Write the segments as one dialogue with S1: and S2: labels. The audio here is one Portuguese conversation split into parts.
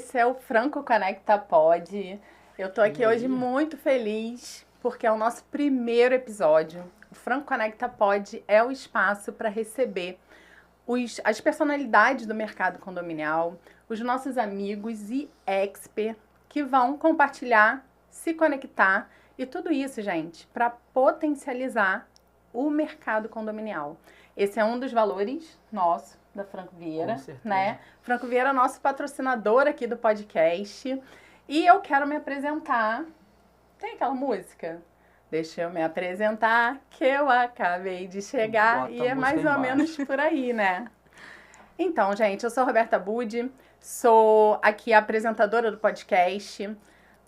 S1: esse é o Franco Conecta Pod. Eu tô aqui hoje muito feliz porque é o nosso primeiro episódio. O Franco Conecta Pod é o espaço para receber as personalidades do mercado condominial, os nossos amigos e experts que vão compartilhar, se conectar e tudo isso, gente, para potencializar o mercado condominial. Esse é um dos valores nosso, da Franco Vieira, né? Franco Vieira é nosso patrocinador aqui do podcast. E eu quero me apresentar. Tem aquela música? Deixa eu me apresentar, que eu acabei de chegar. E é mais ou menos por aí, né? Então, gente, eu sou Roberta Budi, sou aqui a apresentadora do podcast.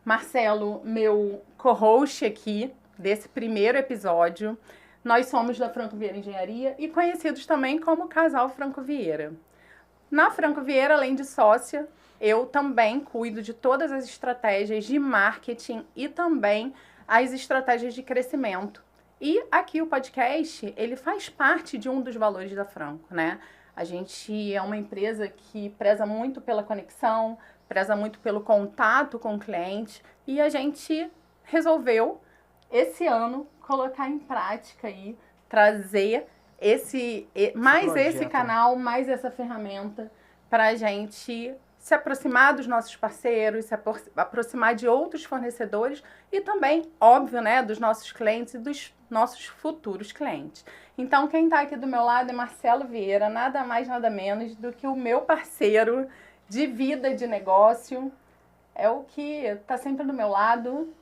S1: Marcelo, meu co-host aqui desse primeiro episódio. Nós somos da Franco Vieira Engenharia e conhecidos também como Casal Franco Vieira. Na Franco Vieira, além de sócia, eu também cuido de todas as estratégias de marketing e também as estratégias de crescimento. E aqui o podcast, ele faz parte de um dos valores da Franco, né? A gente é uma empresa que preza muito pela conexão, preza muito pelo contato com o cliente e a gente resolveu, esse ano, colocar em prática aí, trazer esse canal, mais essa ferramenta para a gente se aproximar dos nossos parceiros, se aproximar de outros fornecedores e também, óbvio, né, dos nossos clientes e dos nossos futuros clientes. Então, quem está aqui do meu lado é Marcelo Vieira, nada mais, nada menos do que o meu parceiro de vida, de negócio, é o que está sempre do meu lado.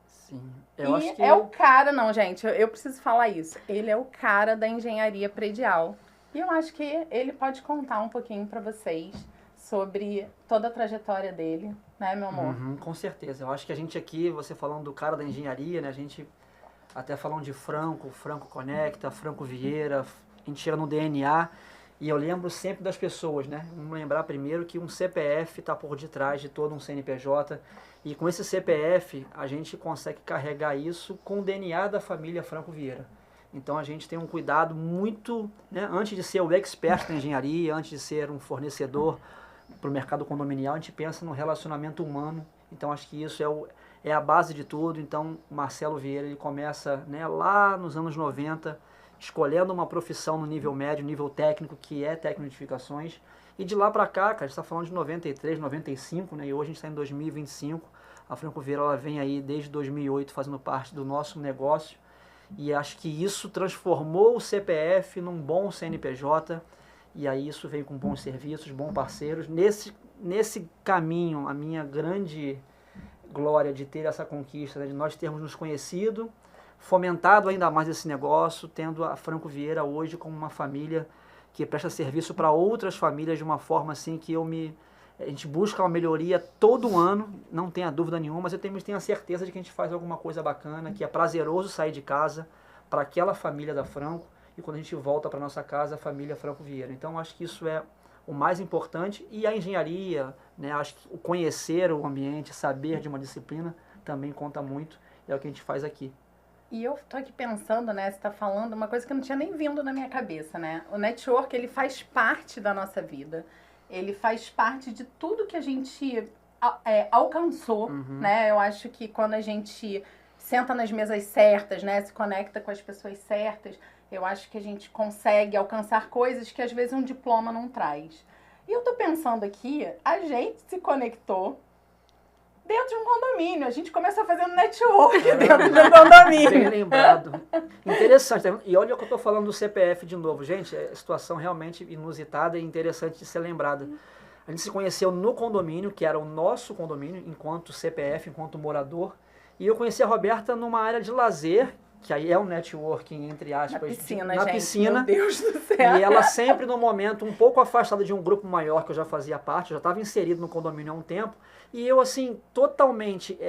S2: Sim,
S1: o cara, não, gente, eu preciso falar isso. Ele é o cara da engenharia predial. E eu acho que ele pode contar um pouquinho para vocês sobre toda a trajetória dele, né, meu amor?
S2: Com certeza. Eu acho que a gente aqui, você falando do cara da engenharia, né, a gente até falando de Franco Conecta, Franco Vieira, a gente tira no DNA. E eu lembro sempre das pessoas, né? Vamos lembrar primeiro que um CPF está por detrás de todo um CNPJ. E com esse CPF, a gente consegue carregar isso com o DNA da família Franco Vieira. Então a gente tem um cuidado muito, né? Antes de ser o expert da engenharia, antes de ser um fornecedor para o mercado condominial, a gente pensa no relacionamento humano. Então acho que isso é a base de tudo. Então Marcelo Vieira, ele começa, né, lá nos anos 90, escolhendo uma profissão no nível médio, nível técnico, que é técnico de edificações. E de lá para cá, cara, a gente está falando de 93, 95, né? E hoje a gente está em 2025. A Franco Vieira, ela vem aí desde 2008 fazendo parte do nosso negócio. E acho que isso transformou o CPF num bom CNPJ. E aí isso vem com bons serviços, bons parceiros. Nesse caminho, a minha grande glória de ter essa conquista, né, de nós termos nos conhecido, fomentado ainda mais esse negócio, tendo a Franco Vieira hoje como uma família que presta serviço para outras famílias de uma forma assim que a gente busca uma melhoria todo ano, não tenha dúvida nenhuma, mas eu tenho a certeza de que a gente faz alguma coisa bacana, que é prazeroso sair de casa para aquela família da Franco e quando a gente volta para nossa casa, a família Franco Vieira. Então acho que isso é o mais importante e a engenharia, né, acho que o conhecer o ambiente, saber de uma disciplina também conta muito, é o que a gente faz aqui.
S1: E eu tô aqui pensando, né, você tá falando uma coisa que não tinha nem vindo na minha cabeça, né? O network, ele faz parte da nossa vida. Ele faz parte de tudo que a gente alcançou, né? Eu acho que quando a gente senta nas mesas certas, né, se conecta com as pessoas certas, eu acho que a gente consegue alcançar coisas que às vezes um diploma não traz. E eu tô pensando aqui, a gente se conectou dentro de um condomínio. A gente começou fazendo network dentro de um condomínio.
S2: Bem lembrado. Interessante. E olha o que eu estou falando do CPF de novo. Gente, é situação realmente inusitada e interessante de ser lembrada. A gente se conheceu no condomínio, que era o nosso condomínio, enquanto CPF, enquanto morador. E eu conheci a Roberta numa área de lazer, que aí é um networking, entre aspas,
S1: na piscina. Meu Deus do céu.
S2: E ela sempre no momento um pouco afastada de um grupo maior que eu já fazia parte, eu já estava inserido no condomínio há um tempo, e eu assim, totalmente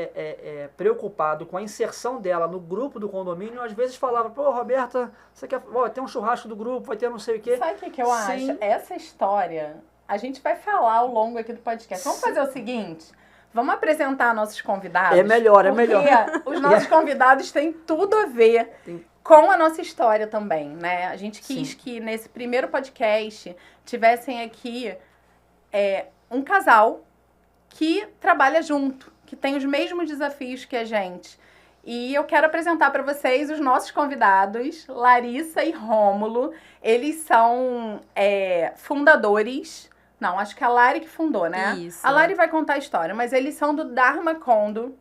S2: preocupado com a inserção dela no grupo do condomínio, às vezes falava, pô, Roberta, você quer, vai ter um churrasco do grupo, vai ter não sei o quê.
S1: Sabe o que eu acho? Essa história, a gente vai falar ao longo aqui do podcast. Vamos fazer o seguinte... Vamos apresentar nossos convidados?
S2: É melhor.
S1: Porque os nossos convidados têm tudo a ver com a nossa história também, né? A gente quis que nesse primeiro podcast tivessem aqui um casal que trabalha junto, que tem os mesmos desafios que a gente. E eu quero apresentar para vocês os nossos convidados, Larissa e Rômulo. Eles são fundadores. Não, acho que a Lari que fundou, né?
S3: Isso.
S1: A Lari vai contar a história, mas eles são do Dharma Kondo.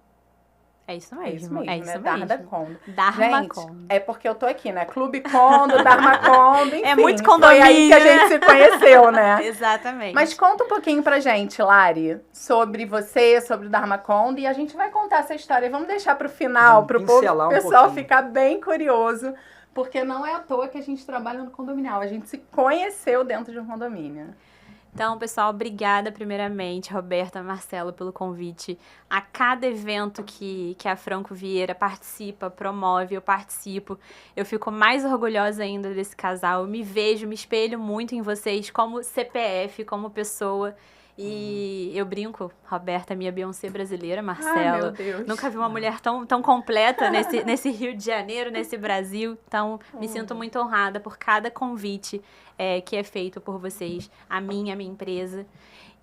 S3: É isso mesmo.
S1: É isso mesmo,
S3: é isso
S1: né?
S3: mesmo.
S1: Dharma Kondo.
S3: Dharma
S1: Gente,
S3: Kondo.
S1: é porque eu tô aqui, né? Clube Kondo, Dharma Kondo, enfim.
S3: É muito
S1: Foi
S3: condomínio,
S1: aí que a gente se conheceu, né?
S3: Exatamente.
S1: Mas conta um pouquinho pra gente, Lari, sobre você, sobre o Dharma Kondo, e a gente vai contar essa história. Vamos deixar pro final, pro
S2: pincelar
S1: pessoal
S2: pouquinho.
S1: ficar bem curioso, porque não é à toa que a gente trabalha no condominial. A gente se conheceu dentro de um condomínio.
S3: Então, pessoal, obrigada primeiramente, Roberta, Marcelo, pelo convite. A cada evento que a Franco Vieira participa, promove, eu participo. Eu fico mais orgulhosa ainda desse casal. Eu me vejo, me espelho muito em vocês como CPF, como pessoa. E eu brinco, Roberta, minha Beyoncé brasileira, Marcelo.
S1: Meu Deus.
S3: Nunca vi uma mulher tão completa nesse Rio de Janeiro, nesse Brasil. Então, me sinto muito honrada por cada convite que é feito por vocês, a minha empresa.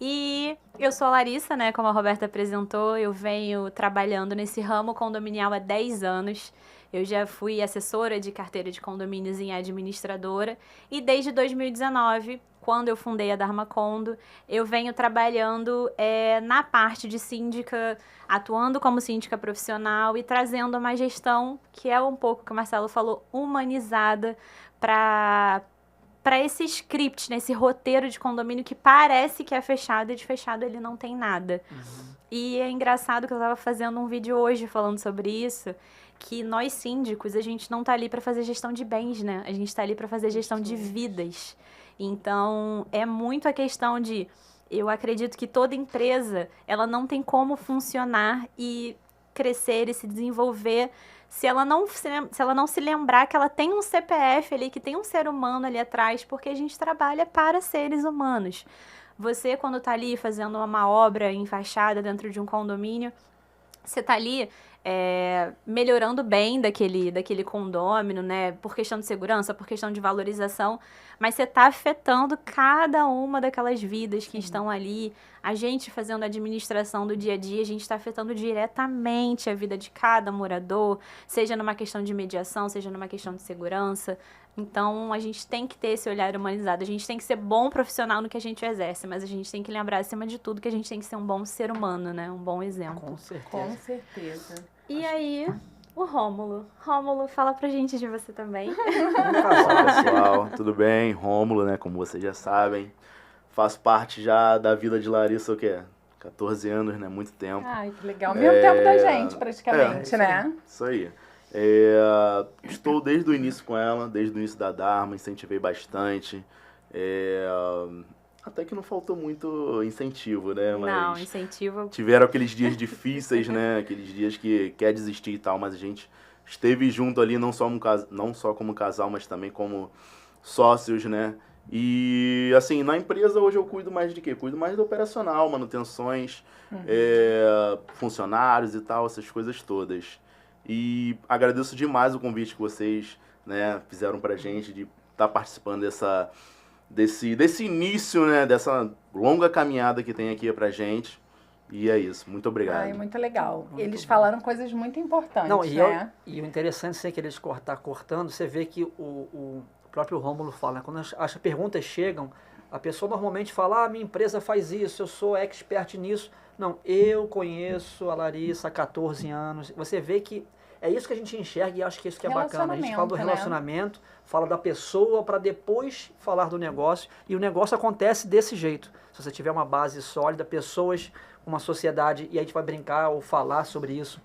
S3: E eu sou a Larissa, né? Como a Roberta apresentou, eu venho trabalhando nesse ramo condominial há 10 anos. Eu já fui assessora de carteira de condomínios e administradora. E desde 2019, quando eu fundei a Dharma Kondo, eu venho trabalhando na parte de síndica, atuando como síndica profissional e trazendo uma gestão, que é um pouco que o Marcelo falou, humanizada para esse script, né, esse roteiro de condomínio que parece que é fechado e de fechado ele não tem nada. E é engraçado que eu estava fazendo um vídeo hoje falando sobre isso, que nós síndicos, a gente não tá ali para fazer gestão de bens, né? A gente tá ali para fazer gestão de vidas. Então, é muito a questão de... Eu acredito que toda empresa, ela não tem como funcionar e crescer e se desenvolver se ela não se lembrar que ela tem um CPF ali, que tem um ser humano ali atrás, porque a gente trabalha para seres humanos. Você, quando tá ali fazendo uma obra em fachada dentro de um condomínio, você tá ali melhorando bem daquele condômino, né? Por questão de segurança, por questão de valorização, mas você tá afetando cada uma daquelas vidas que estão ali. A gente fazendo a administração do dia a dia, a gente está afetando diretamente a vida de cada morador, seja numa questão de mediação, seja numa questão de segurança. Então, a gente tem que ter esse olhar humanizado. A gente tem que ser bom profissional no que a gente exerce, mas a gente tem que lembrar, acima de tudo, que a gente tem que ser um bom ser humano, né? Um bom exemplo.
S2: Com certeza.
S1: Com certeza.
S3: E aí, o Rômulo. Rômulo, fala pra gente de você também.
S4: Olá, pessoal, tudo bem? Rômulo, né? Como vocês já sabem, faço parte já da vida de Larissa, o quê? 14 anos, né? Muito tempo.
S1: Ai, que legal. Mesmo tempo da gente, praticamente, né?
S4: Isso aí. Estou desde o início com ela, desde o início da Dharma, incentivei bastante. Até que não faltou muito incentivo, né? Mas
S3: Não, incentivo.
S4: tiveram aqueles dias difíceis, né? Aqueles dias que quer desistir e tal, mas a gente esteve junto ali, não só como casal, mas também como sócios, né? E, assim, na empresa hoje eu cuido mais de quê? Cuido mais do operacional, manutenções, funcionários e tal, essas coisas todas. E agradeço demais o convite que vocês, né, fizeram pra gente de estar participando desse início, né, dessa longa caminhada que tem aqui pra gente. E é isso, muito obrigado.
S1: Ai, muito legal. Eles falaram coisas muito importantes,
S2: Não,
S1: né?
S2: E o interessante, sem que eles cortando, você vê que o próprio Rômulo fala, né? Quando as perguntas chegam, a pessoa normalmente fala, minha empresa faz isso, eu sou expert nisso. Não, eu conheço a Larissa há 14 anos. Você vê que é isso que a gente enxerga e acho que isso que é bacana. A gente fala do relacionamento, fala da pessoa para depois falar do negócio. E o negócio acontece desse jeito. Se você tiver uma base sólida, pessoas, uma sociedade, e a gente vai brincar ou falar sobre isso,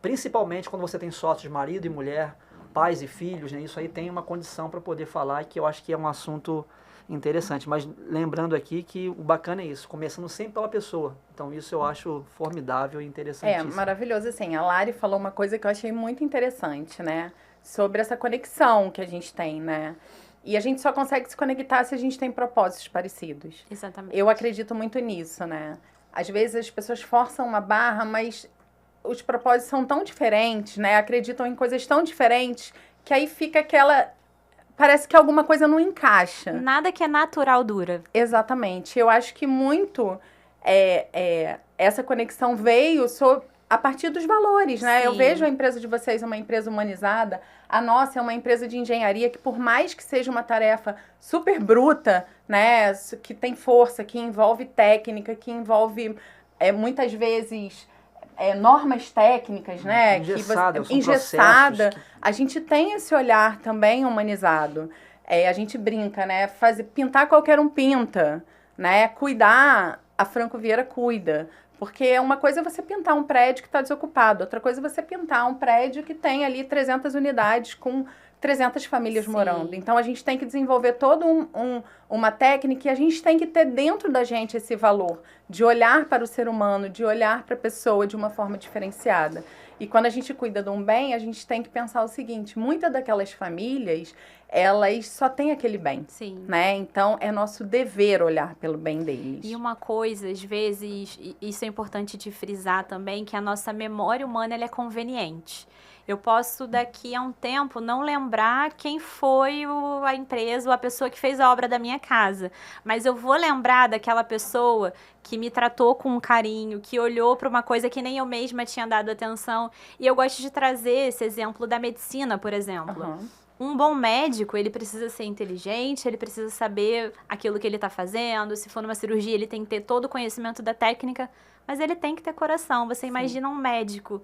S2: principalmente quando você tem sócios, marido e mulher, pais e filhos, né? Isso aí tem uma condição para poder falar, que eu acho que é um assunto interessante. Mas lembrando aqui que o bacana é isso, começando sempre pela pessoa. Então isso eu acho formidável e interessantíssimo.
S1: Maravilhoso. Assim, a Lari falou uma coisa que eu achei muito interessante, né? Sobre essa conexão que a gente tem, né? E a gente só consegue se conectar se a gente tem propósitos parecidos.
S3: Exatamente.
S1: Eu acredito muito nisso, né? Às vezes as pessoas forçam uma barra, mas os propósitos são tão diferentes, né? Acreditam em coisas tão diferentes que aí fica aquela... Parece que alguma coisa não encaixa.
S3: Nada que é natural dura.
S1: Exatamente. Eu acho que muito essa conexão veio a partir dos valores, né?
S3: Sim.
S1: Eu vejo a empresa de vocês uma empresa humanizada. A nossa é uma empresa de engenharia que, por mais que seja uma tarefa super bruta, né? Que tem força, que envolve técnica, que envolve, muitas vezes, normas técnicas, né? Engessada. A gente tem esse olhar também humanizado. A gente brinca, né? Pintar qualquer um pinta, né? Cuidar, a Franco Vieira cuida. Porque uma coisa é você pintar um prédio que está desocupado, outra coisa é você pintar um prédio que tem ali 300 unidades com 300 famílias morando. Então, a gente tem que desenvolver toda uma técnica e a gente tem que ter dentro da gente esse valor de olhar para o ser humano, de olhar para a pessoa de uma forma diferenciada. E quando a gente cuida de um bem, a gente tem que pensar o seguinte, muitas daquelas famílias, elas só têm aquele bem, né? Então, é nosso dever olhar pelo bem deles.
S3: E uma coisa, às vezes, isso é importante de frisar também, que a nossa memória humana ela é conveniente. Eu posso, daqui a um tempo, não lembrar quem foi a empresa ou a pessoa que fez a obra da minha casa. Mas eu vou lembrar daquela pessoa que me tratou com carinho, que olhou para uma coisa que nem eu mesma tinha dado atenção. E eu gosto de trazer esse exemplo da medicina, por exemplo. Um bom médico, ele precisa ser inteligente, ele precisa saber aquilo que ele está fazendo. Se for numa cirurgia, ele tem que ter todo o conhecimento da técnica, mas ele tem que ter coração. Você imagina um médico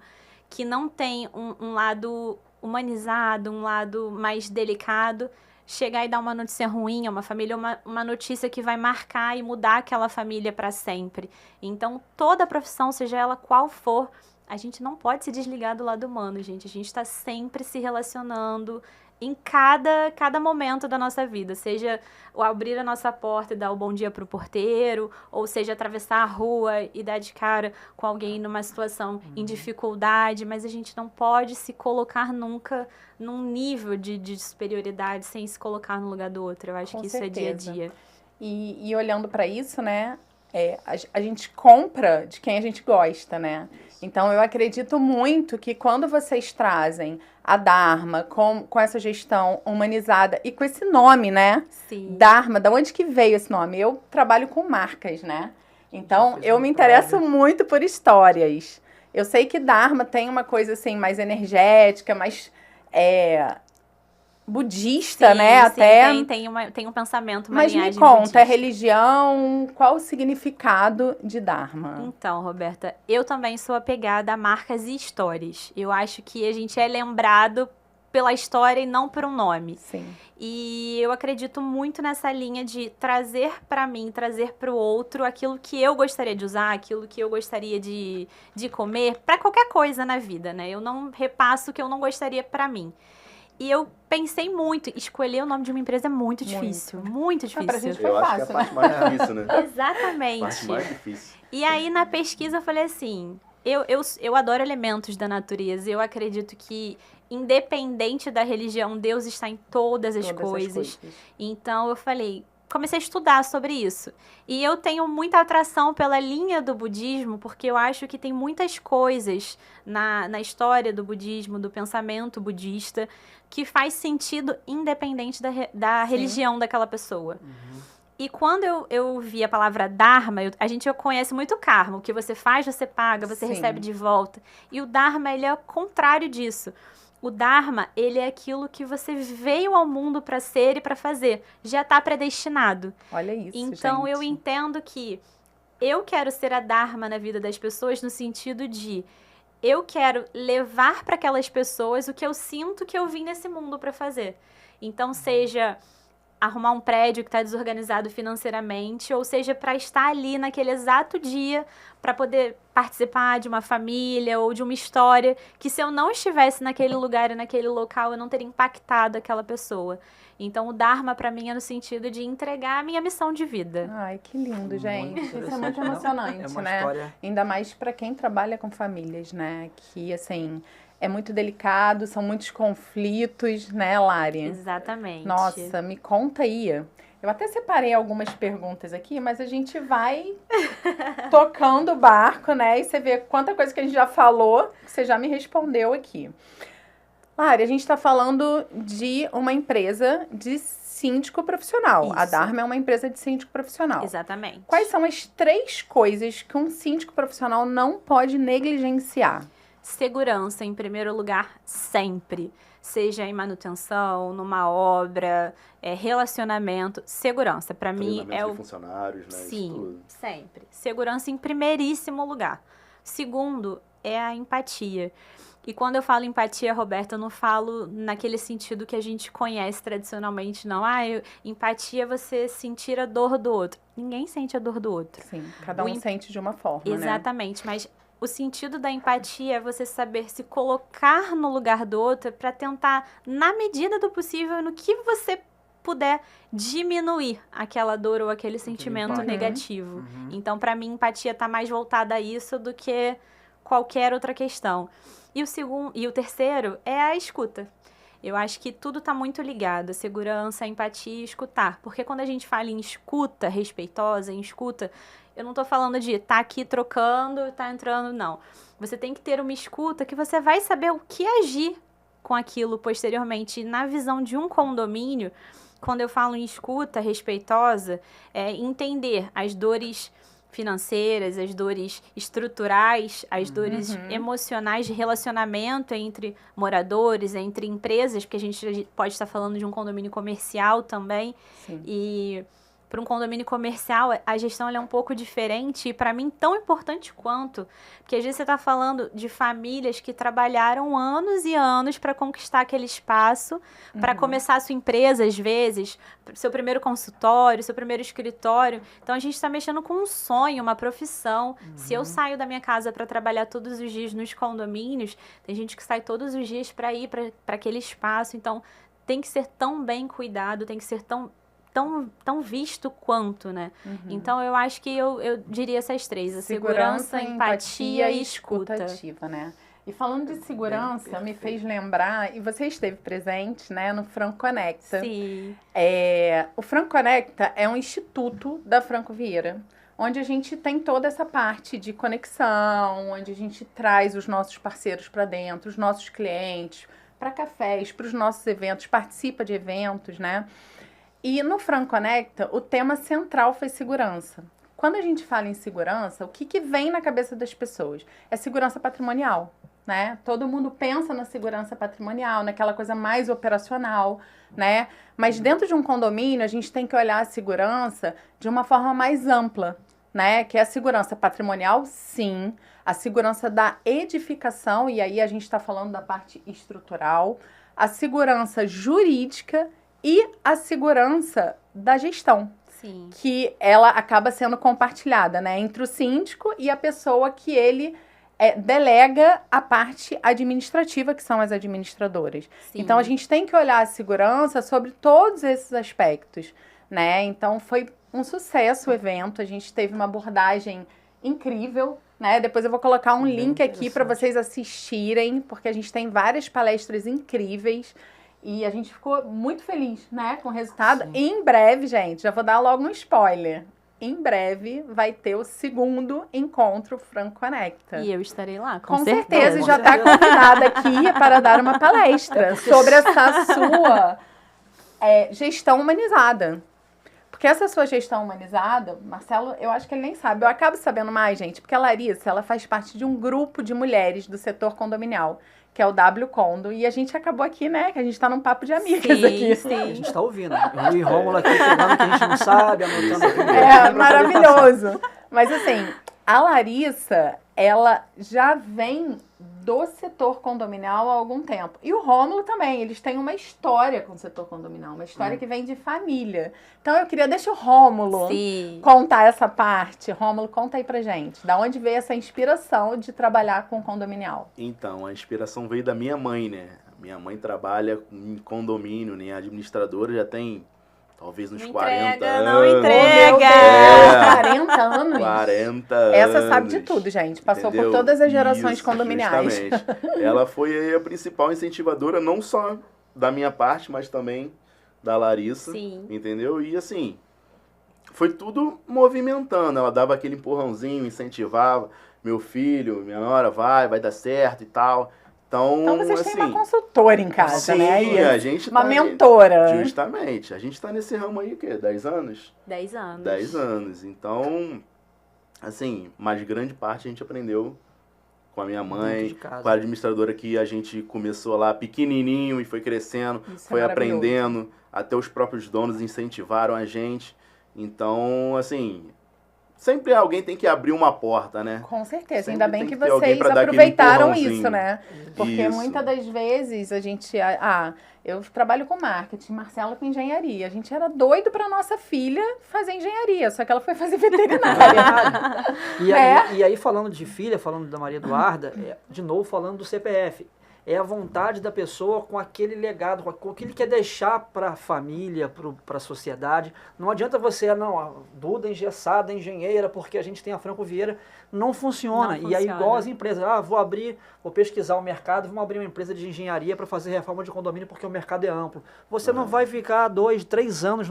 S3: que não tem um lado humanizado, um lado mais delicado, chegar e dar uma notícia ruim a uma família, uma notícia que vai marcar e mudar aquela família para sempre. Então, toda a profissão, seja ela qual for, a gente não pode se desligar do lado humano, gente. A gente está sempre se relacionando em cada momento da nossa vida, seja o abrir a nossa porta e dar o bom dia pro porteiro, ou seja, atravessar a rua e dar de cara com alguém numa situação em dificuldade, mas a gente não pode se colocar nunca num nível de superioridade sem se colocar no lugar do outro. Eu acho que isso é dia a dia.
S1: E olhando para isso, né, a gente compra de quem a gente gosta, né? Então, eu acredito muito que quando vocês trazem a Dharma com essa gestão humanizada e com esse nome, né?
S3: Sim.
S1: Dharma, da onde que veio esse nome? Eu trabalho com marcas, né? Então, eu me interesso muito por histórias. Eu sei que Dharma tem uma coisa, assim, mais energética, mais budista, né? Até
S3: tem um pensamento, uma
S1: Mas me
S3: linhagem
S1: conta,
S3: budista.
S1: é religião? Qual o significado de Dharma?
S3: Então, Roberta, eu também sou apegada a marcas e histórias. Eu acho que a gente é lembrado pela história e não por um nome.
S1: Sim.
S3: E eu acredito muito nessa linha de trazer para mim, trazer para o outro aquilo que eu gostaria de usar, aquilo que eu gostaria de comer, para qualquer coisa na vida, né? Eu não repasso o que eu não gostaria para mim. E eu pensei muito, escolher o nome de uma empresa é muito difícil, muito difícil.
S1: Pra gente foi
S4: Eu acho
S1: fácil,
S4: que é a parte mais difícil, né?
S3: Exatamente.
S4: A parte mais difícil.
S3: E aí, na pesquisa, eu falei assim, eu adoro elementos da natureza, eu acredito que, independente da religião, Deus está em todas as coisas. Então, eu falei, comecei a estudar sobre isso. E eu tenho muita atração pela linha do budismo, porque eu acho que tem muitas coisas na história do budismo, do pensamento budista, que faz sentido independente da religião daquela pessoa. E quando eu vi a palavra Dharma, a gente conhece muito o karma. O que você faz, você paga, você recebe de volta. E o Dharma, ele é o contrário disso. O Dharma, ele é aquilo que você veio ao mundo para ser e para fazer. Já está predestinado.
S1: Olha isso,
S3: Então,
S1: gente.
S3: eu entendo que eu quero ser a Dharma na vida das pessoas no sentido de eu quero levar para aquelas pessoas o que eu sinto que eu vim nesse mundo para fazer. Então, seja arrumar um prédio que está desorganizado financeiramente, ou seja, para estar ali naquele exato dia, para poder participar de uma família ou de uma história que, se eu não estivesse naquele lugar e naquele local, eu não teria impactado aquela pessoa. Então, o Dharma, para mim, é no sentido de entregar a minha missão de vida.
S1: Ai, que lindo, gente. Isso é
S2: interessante,
S1: muito
S2: né?
S1: emocionante,
S2: É uma
S1: né?
S2: história.
S1: Ainda mais para quem trabalha com famílias, né? Que, assim, é muito delicado, são muitos conflitos, né, Lari?
S3: Exatamente.
S1: Nossa, me conta aí. Eu até separei algumas perguntas aqui, mas a gente vai tocando o barco, né? E você vê quanta coisa que a gente já falou, que você já me respondeu aqui. Lari, a gente está falando de uma empresa de síndico profissional.
S3: Isso.
S1: A Dharma é uma empresa de síndico profissional.
S3: Exatamente.
S1: Quais são as 3 coisas que um síndico profissional não pode negligenciar?
S3: Segurança, em primeiro lugar, sempre. Seja em manutenção, numa obra, relacionamento. Segurança, para mim,
S4: Treinamento
S3: é
S4: de funcionários, né? Isso
S3: Sim,
S4: tudo.
S3: sempre. Segurança em primeiríssimo lugar. Segundo, é a empatia. E quando eu falo empatia, Roberta, eu não falo naquele sentido que a gente conhece tradicionalmente, não. Empatia é você sentir a dor do outro. Ninguém sente a dor do outro.
S1: Sim, cada um sente de uma forma, né?
S3: Exatamente, mas o sentido da empatia é você saber se colocar no lugar do outro para tentar, na medida do possível, no que você puder, diminuir aquela dor ou aquele sentimento
S2: impacto.
S3: negativo. Então, para mim, empatia está mais voltada a isso do que qualquer outra questão. E o terceiro é a escuta. Eu acho que tudo está muito ligado, a segurança, a empatia e escutar. Porque quando a gente fala em escuta respeitosa, em escuta, eu não estou falando de estar aqui trocando, estar entrando, não. Você tem que ter uma escuta que você vai saber o que agir com aquilo posteriormente. E na visão de um condomínio, quando eu falo em escuta respeitosa, é entender as dores financeiras, as dores estruturais, as dores emocionais de relacionamento entre moradores, entre empresas, porque a gente pode estar falando de um condomínio comercial também.
S1: Sim.
S3: E para um condomínio comercial, a gestão ela é um pouco diferente e, para mim, tão importante quanto. Porque, às vezes, você está falando de famílias que trabalharam anos e anos para conquistar aquele espaço, para começar a sua empresa, às vezes, seu primeiro consultório, seu primeiro escritório. Então, a gente está mexendo com um sonho, uma profissão. Se eu saio da minha casa para trabalhar todos os dias nos condomínios, tem gente que sai todos os dias para ir para aquele espaço. Então, tem que ser tão bem cuidado, tem que ser tão visto quanto, né? Então, eu acho que eu diria essas 3. A segurança, empatia e escuta.
S1: Ativa, né? E falando de segurança, me fez lembrar, e você esteve presente, né, no Franco Conecta.
S3: Sim.
S1: O Franco Conecta é um instituto da Franco Vieira, onde a gente tem toda essa parte de conexão, onde a gente traz os nossos parceiros para dentro, os nossos clientes, para cafés, para os nossos eventos, participa de eventos, né? E no Franco Conecta, o tema central foi segurança. Quando a gente fala em segurança, o que vem na cabeça das pessoas? É segurança patrimonial, né? Todo mundo pensa na segurança patrimonial, naquela coisa mais operacional, né? Mas dentro de um condomínio, a gente tem que olhar a segurança de uma forma mais ampla, né? Que é a segurança patrimonial, sim. A segurança da edificação, e aí a gente está falando da parte estrutural. A segurança jurídica e a segurança da gestão,
S3: Sim.
S1: que ela acaba sendo compartilhada, né, entre o síndico e a pessoa que ele delega a parte administrativa, que são as administradoras.
S3: Sim.
S1: Então, a gente tem que olhar a segurança sobre todos esses aspectos, né? Então, foi um sucesso o evento, a gente teve uma abordagem incrível, né? Depois eu vou colocar um link aqui para vocês assistirem, porque a gente tem várias palestras incríveis. E a gente ficou muito feliz, né, com o resultado.
S2: Sim.
S1: E em breve, gente, já vou dar logo um spoiler. Em breve vai ter o 2º encontro Franco Conecta.
S3: E eu estarei lá, com
S1: certeza.
S2: Com
S1: Já está
S2: certeza.
S1: convidada aqui para dar uma palestra sobre essa sua gestão humanizada. Porque essa sua gestão humanizada, Marcelo, eu acho que ele nem sabe. Eu acabo sabendo mais, gente, porque a Larissa, ela faz parte de um grupo de mulheres do setor condominial, que é o W Condo, e a gente acabou aqui, né, que a gente tá num papo de amigas aqui.
S2: A
S3: Sim.
S2: gente tá ouvindo. Eu e Rômulo aqui pegando o que a gente não sabe, anotando aqui.
S1: Maravilhoso. Mas assim, a Larissa, ela já vem do setor condominial há algum tempo. E o Rômulo também, eles têm uma história com o setor condominial, uma história que vem de família. Então eu queria deixar o Rômulo
S3: Sim.
S1: contar essa parte. Rômulo, conta aí pra gente. Da onde veio essa inspiração de trabalhar com condominial?
S4: Então, a inspiração veio da minha mãe, né? Minha mãe trabalha em condomínio, né? Administradora, já tem talvez uns
S3: Não
S4: 40
S3: entrega,
S4: anos.
S3: não entrega.
S1: Meu Deus,
S4: É.
S1: 40 anos.
S4: 40 anos.
S1: Essa sabe de tudo, gente. Passou
S4: entendeu?
S1: por todas as gerações
S4: Isso,
S1: condominiais.
S4: justamente. Ela foi a principal incentivadora, não só da minha parte, mas também da Larissa.
S3: Sim.
S4: Entendeu? E assim, foi tudo movimentando. Ela dava aquele empurrãozinho, incentivava. Meu filho, minha nora, vai dar certo e tal.
S1: Então vocês
S4: assim,
S1: têm uma consultora em casa,
S4: sim,
S1: né?
S4: a gente
S1: Uma
S4: tá
S1: mentora.
S4: Justamente. A gente tá nesse ramo aí, o quê? 10 anos?
S3: 10 anos.
S4: 10 anos. Então, assim, mas grande parte a gente aprendeu com a minha
S2: Dentro
S4: mãe,
S2: de casa.
S4: com a administradora que a gente começou lá pequenininho e foi crescendo,
S1: Isso é
S4: foi
S1: maravilhoso.
S4: aprendendo, até os próprios donos incentivaram a gente. Então, assim, sempre alguém tem que abrir uma porta, né?
S1: Com certeza,
S4: Sempre
S1: ainda bem
S4: tem
S1: que
S4: que ter alguém
S1: vocês
S4: pra dar aquele
S1: aproveitaram
S4: empurrãozinho.
S1: isso, né? Porque
S4: Isso.
S1: muitas das vezes a gente. Eu trabalho com marketing, Marcela com engenharia. A gente era doido para nossa filha fazer engenharia, só que ela foi fazer veterinária.
S2: E aí, falando de filha, falando da Maria Eduarda, de novo falando do CPF. É a vontade da pessoa com aquele legado, com o que ele quer deixar para a família, para a sociedade. Não adianta você, não, a Duda engessada, engenheira, porque a gente tem a Franco Vieira. Não funciona.
S3: Não
S2: E aí,
S3: funciona.
S2: igual as empresas, vou pesquisar o mercado, vamos abrir uma empresa de engenharia para fazer reforma de condomínio porque o mercado é amplo. Você não vai ficar 2, 3 anos,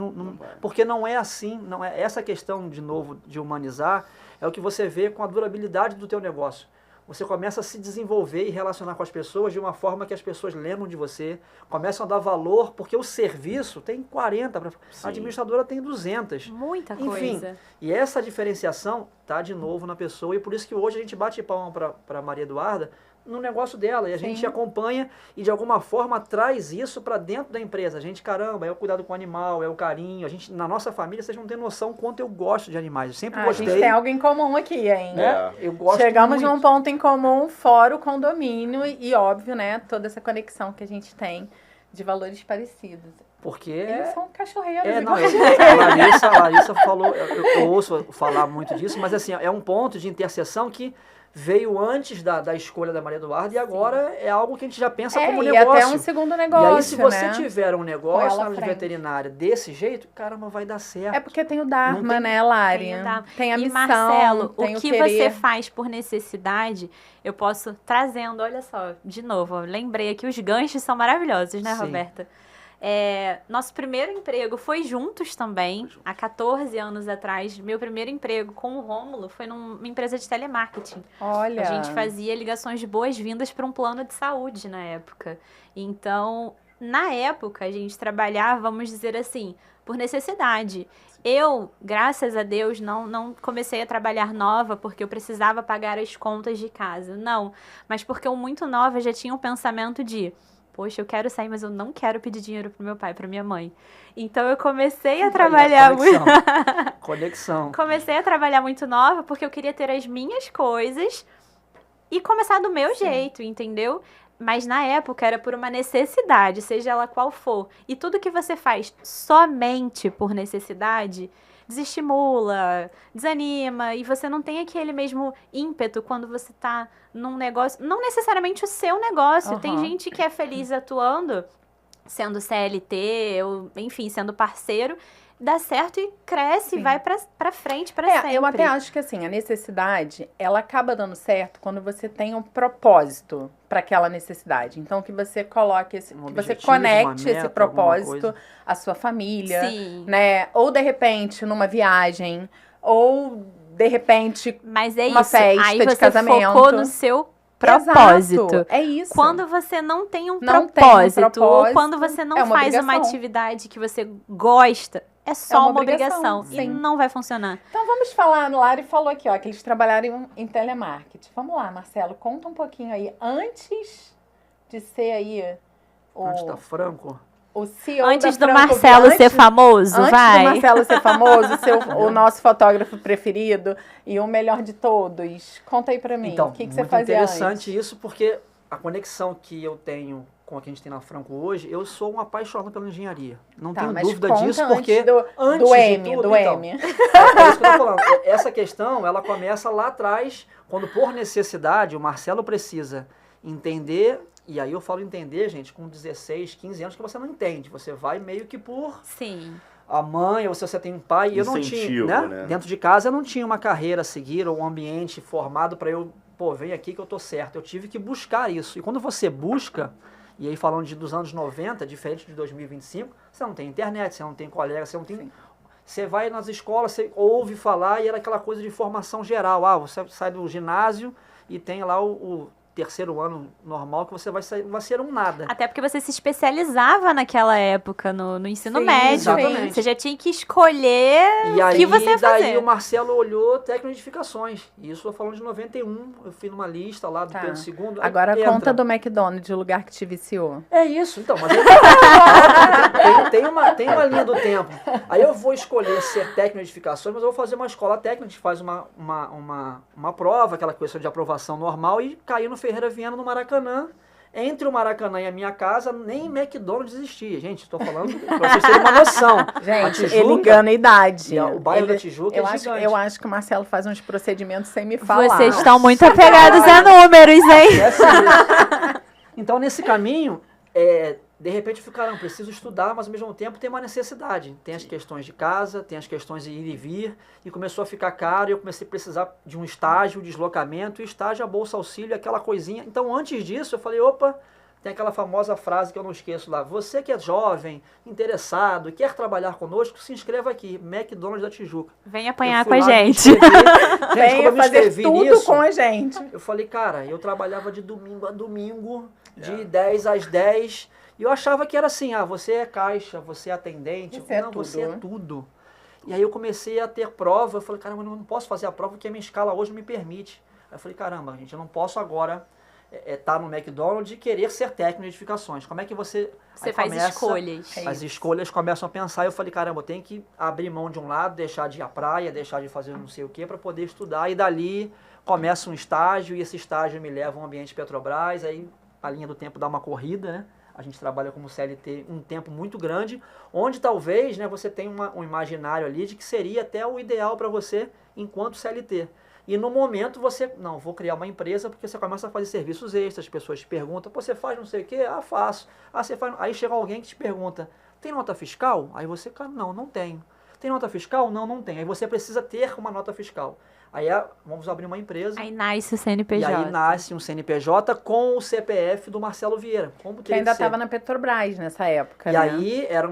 S2: porque não é assim. Não é essa questão, de novo, de humanizar, é o que você vê com a durabilidade do teu negócio. Você começa a se desenvolver e relacionar com as pessoas de uma forma que as pessoas lembram de você, começam a dar valor, porque o serviço tem 40, a administradora tem 200.
S3: Muita
S2: Enfim,
S3: coisa.
S2: e essa diferenciação tá de novo na pessoa, e por isso que hoje a gente bate palma para Maria Eduarda no negócio dela, e a gente acompanha e de alguma forma traz isso para dentro da empresa. A gente, caramba, é o cuidado com o animal, é o carinho. A gente, na nossa família, vocês não têm noção quanto eu gosto de animais. Eu sempre
S1: A
S2: gostei.
S1: gente tem algo em comum aqui, hein?
S2: Né? Eu gosto
S1: Chegamos
S2: muito.
S1: num ponto em comum, fora o condomínio e óbvio, né, toda essa conexão que a gente tem de valores parecidos.
S2: Porque
S1: Eles são cachorreiros.
S2: não,
S1: igual a gente.
S2: a Larissa falou, eu ouço falar muito disso, mas assim, é um ponto de interseção que veio antes da escolha da Maria Eduarda e agora é algo que a gente já pensa como
S1: e
S2: negócio.
S1: até um segundo negócio,
S2: E aí, se você
S1: né?
S2: tiver um
S1: Com
S2: negócio
S1: ela
S2: na
S1: à
S2: área de
S1: frente.
S2: veterinária desse jeito, caramba, vai dar certo.
S1: É porque tem o Dharma,
S2: Não tem-
S1: né, Lari?
S3: Tem o Dharma.
S1: Tem a
S3: E
S1: missão,
S3: Marcelo,
S1: tem
S3: o que
S1: querer.
S3: você faz por necessidade, eu posso trazendo, olha só, de novo, ó, lembrei aqui, os ganchos são maravilhosos, né,
S2: Sim.
S3: Roberta? Nosso primeiro emprego foi juntos também, há 14 anos atrás. Meu primeiro emprego com o Rômulo foi numa empresa de telemarketing.
S1: Olha.
S3: A gente fazia ligações de boas-vindas para um plano de saúde na época. Então, na época, a gente trabalhava, vamos dizer assim, por necessidade. Eu, graças a Deus, não comecei a trabalhar nova porque eu precisava pagar as contas de casa. Não, mas porque eu muito nova já tinha um pensamento de... Poxa, eu quero sair, mas eu não quero pedir dinheiro pro meu pai, pra minha mãe. Então eu comecei a trabalhar muito.
S2: Conexão.
S3: Comecei a trabalhar muito nova porque eu queria ter as minhas coisas e começar do meu jeito, entendeu? Mas na época era por uma necessidade, seja ela qual for. E tudo que você faz somente por necessidade desestimula, desanima, e você não tem aquele mesmo ímpeto quando você tá num negócio, não necessariamente o seu negócio. Tem gente que é feliz atuando, sendo CLT, ou enfim, sendo parceiro, dá certo e cresce, e vai pra frente, pra sempre.
S1: Eu até acho que assim, a necessidade, ela acaba dando certo quando você tem um propósito para aquela necessidade. Então, que você coloque, que você
S2: objetivo,
S1: conecte
S2: uma meta,
S1: esse
S2: alguma
S1: propósito
S2: coisa.
S1: à sua família,
S3: Sim.
S1: né? Ou, de repente, numa viagem, ou, de repente,
S3: Mas é
S1: uma
S3: isso,
S1: festa
S3: aí
S1: de
S3: você
S1: casamento.
S3: focou no seu propósito.
S1: Exato, é isso.
S3: Quando você não tem um
S1: Não tem um
S3: propósito, ou
S1: propósito,
S3: quando você não
S1: é uma
S3: faz uma
S1: obrigação.
S3: atividade que você gosta, é só
S1: uma
S3: uma
S1: obrigação,
S3: obrigação.
S1: sim.
S3: E não vai funcionar.
S1: Então, vamos falar, a Lari falou aqui, ó, que eles trabalharam em telemarketing. Vamos lá, Marcelo, conta um pouquinho aí, antes de ser aí
S2: Antes da Franco.
S1: o CEO
S3: Antes
S1: da
S3: do
S1: Franco
S3: Marcelo
S1: Viante,
S3: ser famoso,
S1: antes
S3: vai.
S1: do Marcelo ser famoso, o nosso fotógrafo preferido e o melhor de todos. Conta aí pra mim,
S2: Então,
S1: o que você
S2: muito
S1: fazia
S2: interessante
S1: antes?
S2: isso, porque a conexão que eu tenho com a que a gente tem na Franco hoje, eu sou um apaixonado pela engenharia. Não
S1: Tá,
S2: tenho
S1: mas
S2: dúvida
S1: conta
S2: disso,
S1: antes
S2: porque
S1: do
S2: antes de
S1: M,
S2: tudo,
S1: do
S2: então,
S1: M.
S2: É isso que eu tô falando. Essa questão, ela começa lá atrás, quando por necessidade o Marcelo precisa entender, e aí eu falo entender, gente, com 16, 15 anos que você não entende. Você vai meio que por
S3: Sim.
S2: a mãe, ou se você tem um pai, eu não tinha,
S4: Incentivo,
S2: né?
S4: né?
S2: Dentro de casa eu não tinha uma carreira a seguir, ou um ambiente formado para eu, vem aqui que eu tô certo. Eu tive que buscar isso. E quando você busca, e aí falando dos anos 90, diferente de 2025, você não tem internet, você não tem colega, você não tem...
S1: Sim.
S2: Você vai nas escolas, você ouve falar e era aquela coisa de formação geral. Você sai do ginásio e tem lá o terceiro ano normal que você vai ser um nada.
S3: Até porque você se especializava naquela época no ensino
S1: Sim,
S3: médio.
S2: exatamente.
S3: Você já tinha que escolher
S2: E
S3: o que você ia
S2: daí
S3: fazer.
S2: o Marcelo olhou técnico de edificações. Isso eu falando de 91. Eu fui numa lista lá do
S1: Tá.
S2: Pedro II. aí
S1: Agora
S2: entra.
S1: conta do McDonald's, o lugar que te viciou.
S2: É isso, então, mas tem uma linha do tempo. Aí eu vou escolher ser técnico de edificações, mas eu vou fazer uma escola técnica, a gente faz uma prova, aquela questão de aprovação normal, e caí no Ferreira Viana, no Maracanã. Entre o Maracanã e a minha casa, nem McDonald's existia. Gente, estou falando pra vocês terem uma noção. A
S1: Gente,
S2: Tijuca,
S1: ele engana a idade.
S2: o bairro
S1: Ele-
S2: da Tijuca
S1: eu
S2: é
S1: acho,
S2: gigante.
S1: eu acho que o Marcelo faz uns procedimentos sem me falar.
S3: Vocês estão muito apegados a números, hein?
S2: É assim mesmo. Então, nesse caminho, de repente eu fico, caramba, preciso estudar, mas ao mesmo tempo tem uma necessidade. Tem as questões de casa, tem as questões de ir e vir, e começou a ficar caro, e eu comecei a precisar de um estágio, deslocamento, e estágio, a bolsa auxílio, aquela coisinha. Então, antes disso, eu falei, opa, tem aquela famosa frase que eu não esqueço lá, você que é jovem, interessado, quer trabalhar conosco, se inscreva aqui, McDonald's da Tijuca.
S3: Vem apanhar
S2: Eu
S3: com
S2: fui
S3: a
S2: lá, me
S3: gente.
S2: inscrevi. Gente, quando
S1: Venha
S2: eu me
S1: fazer
S2: inscrevi
S1: tudo
S2: nisso,
S1: com a gente.
S2: eu falei, cara, eu trabalhava de domingo a domingo, de 10 às 10, e eu achava que era assim, você é caixa, você é atendente.
S1: Você é
S2: Não,
S1: tudo.
S2: você é tudo. E aí eu comecei a ter prova, eu falei, caramba, eu não posso fazer a prova porque a minha escala hoje não me permite. Aí eu falei, caramba, gente, eu não posso agora estar no McDonald's e querer ser técnico de edificações. Como é que você...
S3: Você
S2: Aí
S3: faz
S2: começa-
S3: escolhas.
S1: É
S2: As
S1: isso.
S2: escolhas começam a pensar, eu falei, caramba, eu tenho que abrir mão de um lado, deixar de ir à praia, deixar de fazer não sei o que para poder estudar, e dali começa um estágio, e esse estágio me leva a um ambiente Petrobras, aí a linha do tempo dá uma corrida, né? A gente trabalha como CLT um tempo muito grande, onde talvez, né, você tenha um imaginário ali de que seria até o ideal para você enquanto CLT. E no momento você, não, vou criar uma empresa, porque você começa a fazer serviços extras, as pessoas te perguntam, pô, você faz não sei o quê? Ah, faço. Ah, você faz... Aí chega alguém que te pergunta, tem nota fiscal? Aí você, cara, não tenho. Tem nota fiscal? Não tem. Aí você precisa ter uma nota fiscal. Aí vamos abrir uma empresa.
S3: Aí nasce o
S2: E
S3: CNPJ.
S2: aí nasce um CNPJ com o CPF do Marcelo Vieira. Como
S1: Que ainda estava na Petrobras nessa época,
S2: E
S1: né?
S2: aí era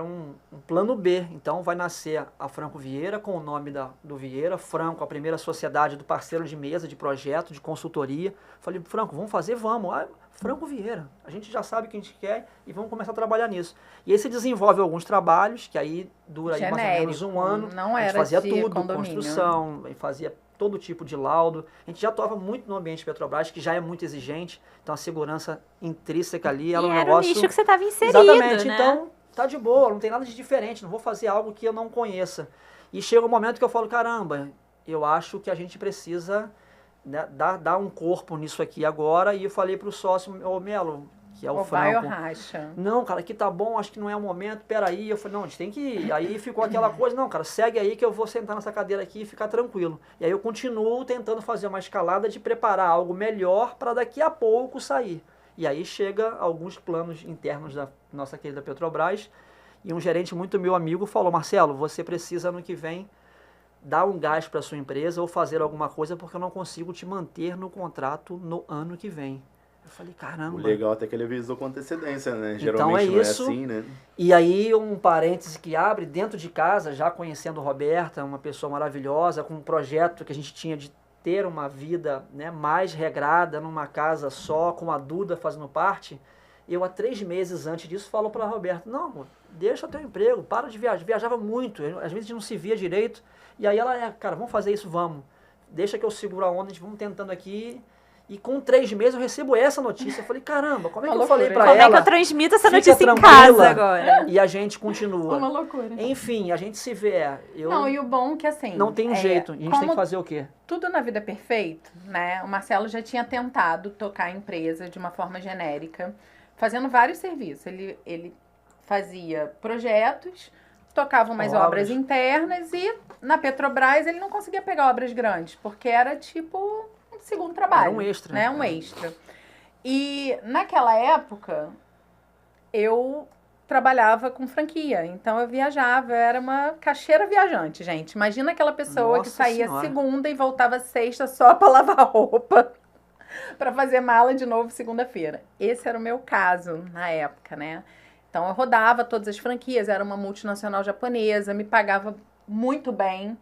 S2: um plano B. Então vai nascer a Franco Vieira com o nome do Vieira. Franco, a primeira sociedade do parceiro de mesa, de projeto, de consultoria. Falei, Franco, vamos fazer? Vamos. Franco Vieira. A gente já sabe o que a gente quer e vamos começar a trabalhar nisso. E aí se desenvolve alguns trabalhos, que aí dura aí mais ou menos um ano.
S1: Não
S2: A gente
S1: era
S2: fazia
S1: de
S2: tudo,
S1: condomínio.
S2: construção, a gente fazia todo tipo de laudo. A gente já atuava muito no ambiente Petrobras, que já é muito exigente. Então a segurança intrínseca ali, ela é um
S3: E era
S2: negócio...
S3: o nicho que você estava inserido,
S2: Exatamente,
S3: né?
S2: então tá de boa, não tem nada de diferente, não vou fazer algo que eu não conheça. E chega um momento que eu falo, caramba, eu acho que a gente precisa, né, dar um corpo nisso aqui agora. E eu falei pro sócio, ô Melo, que é o
S1: Ou vai ou
S2: Franco,
S1: racha.
S2: não, cara, aqui tá bom, acho que não é o momento, peraí. Eu falei, não, a gente tem que ir. Aí ficou aquela coisa, não, cara, segue aí que eu vou sentar nessa cadeira aqui e ficar tranquilo. E aí eu continuo tentando fazer uma escalada de preparar algo melhor para daqui a pouco sair. E aí chega alguns planos internos da nossa querida Petrobras, e um gerente muito meu amigo falou, Marcelo, você precisa ano que vem dar um gás para sua empresa ou fazer alguma coisa, porque eu não consigo te manter no contrato no ano que vem. Eu falei, caramba.
S4: O legal até que ele avisou com antecedência, né?
S2: Então
S4: Geralmente
S2: é
S4: não
S2: isso.
S4: é assim, né?
S2: E aí um parêntese que abre, dentro de casa, já conhecendo Roberta, uma pessoa maravilhosa, com um projeto que a gente tinha de ter uma vida, né, mais regrada, numa casa só, com a Duda fazendo parte, eu há 3 meses antes disso falo para a Roberta, não, amor, deixa teu emprego, para de viajar. Viajava muito, às vezes a gente não se via direito, e aí ela, cara, vamos fazer isso, vamos. Deixa que eu seguro a onda, a gente vamos tentando aqui. E com 3 meses eu recebo essa notícia. Eu falei, caramba, como é que eu falei pra
S3: Como
S2: ela?
S3: é que eu transmito essa
S2: Fica
S3: notícia em
S2: tranquila.
S3: casa agora?
S2: E a gente continua.
S1: Uma loucura.
S2: Enfim, a gente se vê. Eu
S1: Não, e o bom que assim...
S2: não tem um jeito. A gente tem que fazer o quê?
S1: Tudo na vida é perfeito, né? O Marcelo já tinha tentado tocar a empresa de uma forma genérica, fazendo vários serviços. Ele fazia projetos, tocava umas obras internas e na Petrobras ele não conseguia pegar obras grandes, porque era tipo um segundo trabalho.
S2: Era um extra.
S1: Né? Um extra. E naquela época eu trabalhava com franquia, então eu viajava, eu era uma caixeira viajante, gente. Imagina aquela pessoa que
S2: Nossa
S1: saía
S2: Senhora.
S1: segunda e voltava sexta só para lavar roupa, para fazer mala de novo segunda-feira. Esse era o meu caso na época, né? Então eu rodava todas as franquias, era uma multinacional japonesa, me pagava muito bem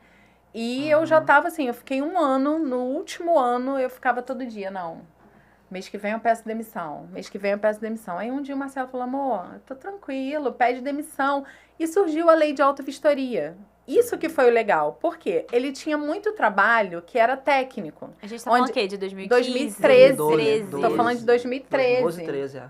S1: E eu já tava assim, eu fiquei um ano, no último ano eu ficava todo dia, não, mês que vem eu peço demissão, mês que vem eu peço demissão. Aí um dia o Marcelo falou, amor, tô tranquilo, pede demissão. E surgiu a lei de autovistoria. Isso que foi o legal. Por quê? Ele tinha muito trabalho que era técnico.
S3: A gente tá falando o quê? De 2015?
S1: 2013.
S3: 2012.
S1: Tô falando de 2013.
S2: 2013,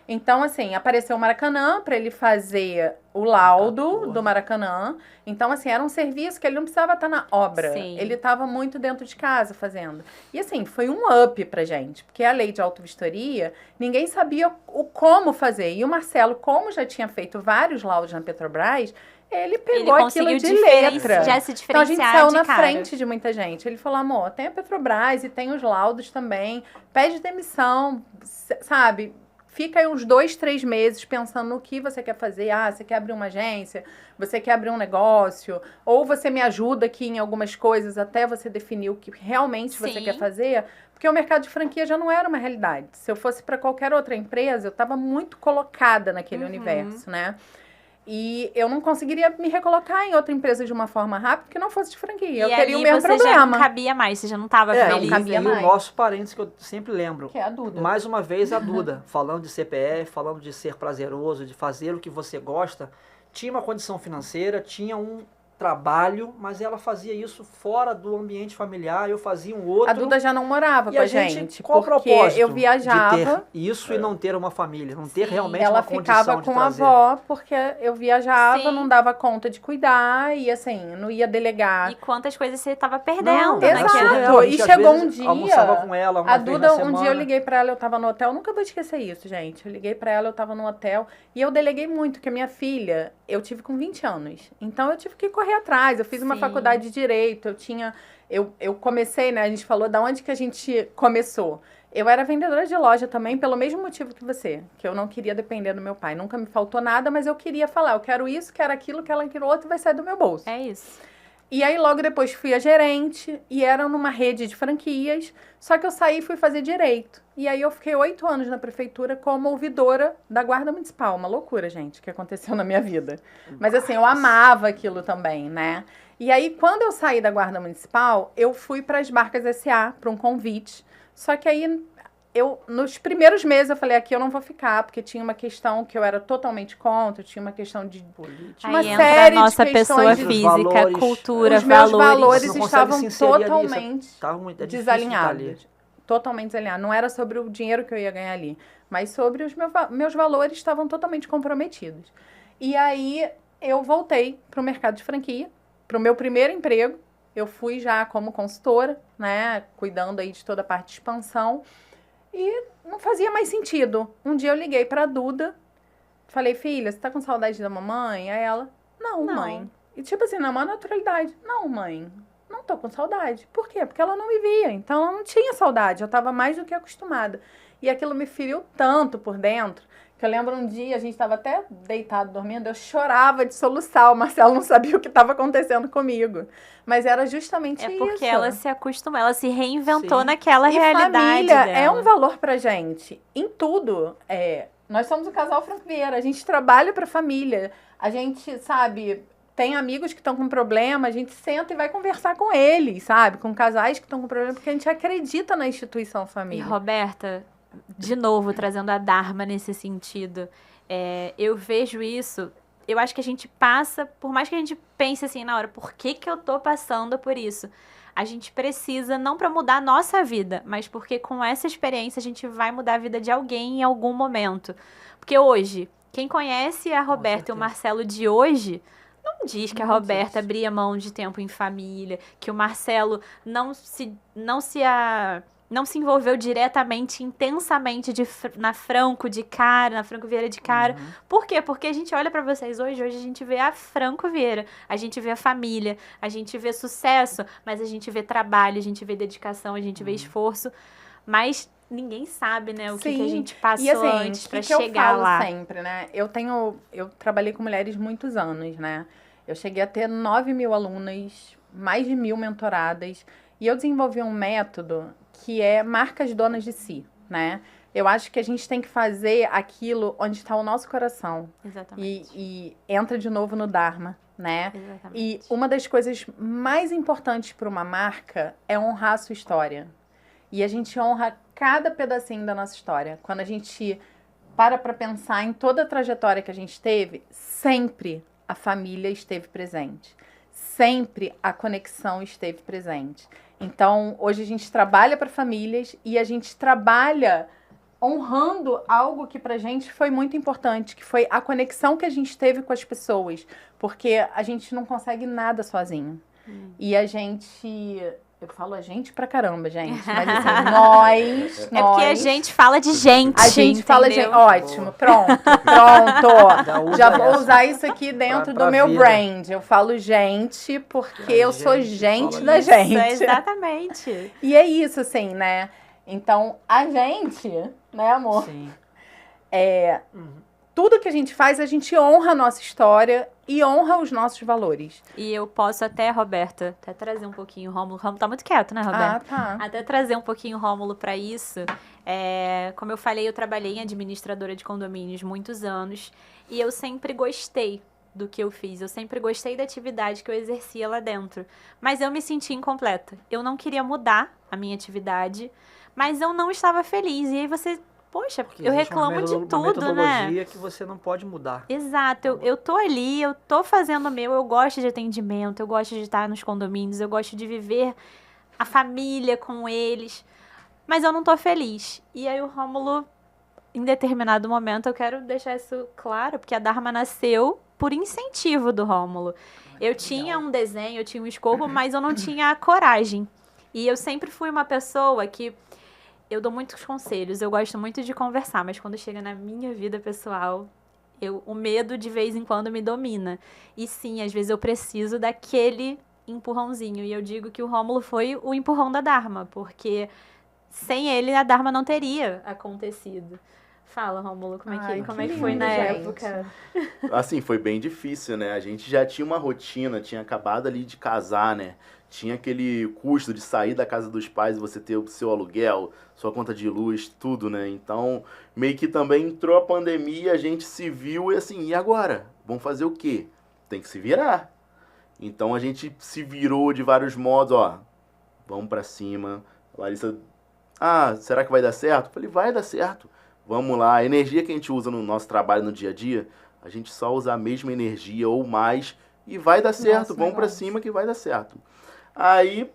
S1: Então, assim, apareceu o Maracanã para ele fazer o laudo do Maracanã. Então, assim, era um serviço que ele não precisava estar na obra.
S3: Sim.
S1: Ele estava muito dentro de casa fazendo. E, assim, foi um up pra gente. Porque a lei de autovistoria, ninguém sabia o como fazer. E o Marcelo, como já tinha feito vários laudos na Petrobras, ele pegou aquilo de letra.
S3: Já se
S1: Então, a gente
S3: diferenciar
S1: saiu
S3: de
S1: na
S3: cara.
S1: frente de muita gente. Ele falou, amor, tem a Petrobras e tem os laudos também. Pede demissão, sabe? Fica aí uns 2, 3 meses pensando no que você quer fazer. Ah, você quer abrir uma agência? Você quer abrir um negócio? Ou você me ajuda aqui em algumas coisas até você definir o que realmente você
S3: Sim.
S1: quer fazer? Porque o mercado de franquia já não era uma realidade. Se eu fosse para qualquer outra empresa, eu estava muito colocada naquele universo, né? E eu não conseguiria me recolocar em outra empresa de uma forma rápida que não fosse de franquia. Eu teria o mesmo
S3: você
S1: problema.
S3: já não cabia mais, você já não tava
S1: não
S3: feliz.
S1: cabia
S2: E
S1: mais.
S2: o nosso parênteses que eu sempre lembro.
S1: Que é a Duda.
S2: Mais uma vez a Duda, falando de CPF, falando de ser prazeroso, de fazer o que você gosta, tinha uma condição financeira, tinha um trabalho, mas ela fazia isso fora do ambiente familiar, eu fazia um outro.
S1: A Duda já não morava
S2: e
S1: com a
S2: gente,
S1: gente,
S2: qual o
S1: porque
S2: propósito
S1: eu viajava.
S2: de ter isso e não ter uma família, não ter realmente
S1: Ela
S2: uma condição
S1: ficava
S2: de
S1: com a
S2: trazer.
S1: avó, porque eu viajava,
S3: Sim.
S1: não dava conta de cuidar, e assim, não ia delegar.
S3: E quantas coisas você tava
S2: Não,
S3: perdendo
S2: era
S1: exato.
S3: naquilo.
S2: surreal. A gente,
S1: E
S2: às
S1: chegou
S2: vezes,
S1: um dia,
S2: almoçava com ela uma
S1: A
S2: vez
S1: Duda,
S2: na
S1: um dia eu
S2: semana.
S1: liguei pra ela, eu tava no hotel, nunca vou esquecer isso, gente. Eu liguei pra ela, eu tava no hotel, e eu deleguei muito, porque a minha filha, eu tive com 20 anos. Então eu tive que correr atrás, eu fiz uma
S3: Sim.
S1: faculdade de Direito, eu comecei, né, a gente falou da onde que a gente começou. Eu era vendedora de loja também, pelo mesmo motivo que você, que eu não queria depender do meu pai. Nunca me faltou nada, mas eu queria falar, eu quero isso, quero aquilo, quero aquilo outro, vai sair do meu bolso.
S3: É isso.
S1: E aí, logo depois, fui a gerente, e era numa rede de franquias, só que eu saí e fui fazer direito. E aí, eu fiquei 8 anos na prefeitura como ouvidora da Guarda Municipal. Uma loucura, gente, que aconteceu na minha vida. Mas, assim, eu amava aquilo também, né? E aí, quando eu saí da Guarda Municipal, eu fui para as Barcas S.A., para um convite. Só que aí, nos primeiros meses, eu falei, aqui eu não vou ficar, porque tinha uma questão que eu era totalmente contra, tinha uma questão de
S2: Política.
S1: uma
S3: Aí entra
S1: série
S3: a nossa
S1: de
S3: pessoa
S1: questões de
S3: física,
S2: valores,
S3: cultura,
S1: os meus valores
S2: Você não consegue
S1: estavam
S2: se inserir ali,
S1: totalmente
S2: tá muito, é difícil de estar ali.
S1: desalinhados. Totalmente desalinhados. Não era sobre o dinheiro que eu ia ganhar ali, mas sobre os meus valores estavam totalmente comprometidos. E aí eu voltei para o mercado de franquia, para o meu primeiro emprego. Eu fui já como consultora, né, cuidando aí de toda a parte de expansão. E não fazia mais sentido. Um dia eu liguei para a Duda, falei, filha, você tá com saudade da mamãe? Aí ela, não, mãe. E tipo assim, na maior naturalidade, não, mãe, não tô com saudade. Por quê? Porque ela não me via, então ela não tinha saudade, eu tava mais do que acostumada. E aquilo me feriu tanto por dentro, que eu lembro um dia, a gente tava até deitado, dormindo, eu chorava de soluçar, o Marcelo não sabia o que estava acontecendo comigo. Mas era justamente isso.
S3: É porque ela se acostumou, ela se reinventou
S2: Sim.
S3: naquela
S1: E
S3: realidade
S1: família
S3: dela.
S1: é um valor pra gente, em tudo. Nós somos o casal Franco Vieira, a gente trabalha pra família, a gente, sabe, tem amigos que estão com problema, a gente senta e vai conversar com eles, sabe? Com casais que estão com problema, porque a gente acredita na instituição
S3: E
S1: família.
S3: Roberta, de novo, trazendo a Dharma nesse sentido, eu vejo isso, eu acho que a gente passa, por mais que a gente pense assim na hora, por que eu tô passando por isso? A gente precisa, não para mudar a nossa vida, mas porque com essa experiência a gente vai mudar a vida de alguém em algum momento. Porque hoje, quem conhece a Roberta e o Marcelo de hoje, não diz que a Roberta abria mão de tempo em família, que o Marcelo não se envolveu diretamente, intensamente na Franco Vieira de cara. Por quê? Porque a gente olha pra vocês hoje a gente vê a Franco Vieira, a gente vê a família, a gente vê sucesso, mas a gente vê trabalho, a gente vê dedicação, a gente vê esforço, mas ninguém sabe, né, o que a gente passou
S1: e, assim,
S3: antes pra
S1: que eu
S3: chegar
S1: falo
S3: lá.
S1: sempre, né? Eu trabalhei com mulheres muitos anos, né? Eu cheguei a ter 9.000 alunas, mais de 1.000 mentoradas, e eu desenvolvi um método que é marcas donas de si, né? Eu acho que a gente tem que fazer aquilo onde está o nosso coração.
S3: Exatamente.
S1: E entra de novo no Dharma, né?
S3: Exatamente.
S1: E uma das coisas mais importantes para uma marca é honrar a sua história. E a gente honra cada pedacinho da nossa história. Quando a gente para pensar em toda a trajetória que a gente teve, sempre a família esteve presente. Sempre a conexão esteve presente. Então, hoje a gente trabalha para famílias e a gente trabalha honrando algo que pra gente foi muito importante, que foi a conexão que a gente teve com as pessoas. Porque a gente não consegue nada sozinho. E a gente... Eu falo a gente pra caramba, gente. Mas assim, nós...
S3: É porque a gente fala de gente,
S1: A gente fala gente...
S3: entendeu?
S1: Ótimo, pronto. Já vou usar isso aqui dentro
S2: pra
S1: do meu
S2: vida.
S1: brand. Eu falo gente porque eu sou gente
S2: fala
S1: da
S3: Isso,
S1: gente.
S3: exatamente.
S1: E é isso, assim, né? Então, a gente, né, amor?
S2: Sim.
S1: Tudo que a gente faz, a gente honra a nossa história e honra os nossos valores.
S3: E eu posso até, Roberta, até trazer um pouquinho o Rômulo. O Rômulo tá muito quieto, né, Roberta?
S1: Tá.
S3: Até trazer um pouquinho o Rômulo para isso. Como eu falei, eu trabalhei em administradora de condomínios muitos anos e eu sempre gostei do que eu fiz. Eu sempre gostei da atividade que eu exercia lá dentro. Mas eu me sentia incompleta. Eu não queria mudar a minha atividade, mas eu não estava feliz. E aí você... Poxa,
S2: Porque
S3: eu
S2: existe
S3: reclamo de
S2: uma
S3: tudo, né?
S2: metodologia que você não pode mudar.
S3: Exato, eu tô ali, eu tô fazendo o meu, eu gosto de atendimento, eu gosto de estar nos condomínios, eu gosto de viver a família com eles, mas eu não tô feliz. E aí o Rômulo, em determinado momento, eu quero deixar isso claro, porque a Dharma nasceu por incentivo do Rômulo. Eu tinha um desenho, eu tinha um escopo, mas eu não tinha a coragem. E eu sempre fui uma pessoa que... Eu dou muitos conselhos, eu gosto muito de conversar, mas quando chega na minha vida pessoal, o medo de vez em quando me domina. E sim, às vezes eu preciso daquele empurrãozinho. E eu digo que o Rômulo foi o empurrão da Dharma, porque sem ele a Dharma não teria acontecido. Fala, Rômulo, como é que foi
S1: lindo,
S3: na
S1: gente.
S3: época?
S4: Assim, foi bem difícil, né? A gente já tinha uma rotina, tinha acabado ali de casar, né? Tinha aquele custo de sair da casa dos pais e você ter o seu aluguel, sua conta de luz, tudo, né? Então, meio que também entrou a pandemia, a gente se viu e assim, e agora? Vamos fazer o quê? Tem que se virar. Então, a gente se virou de vários modos, ó. Vamos pra cima. A Larissa, será que vai dar certo? Eu falei, vai dar certo. Vamos lá. A energia que a gente usa no nosso trabalho no dia a dia, a gente só usa a mesma energia ou mais e vai dar certo. Vamos pra cima que vai dar certo. Aí,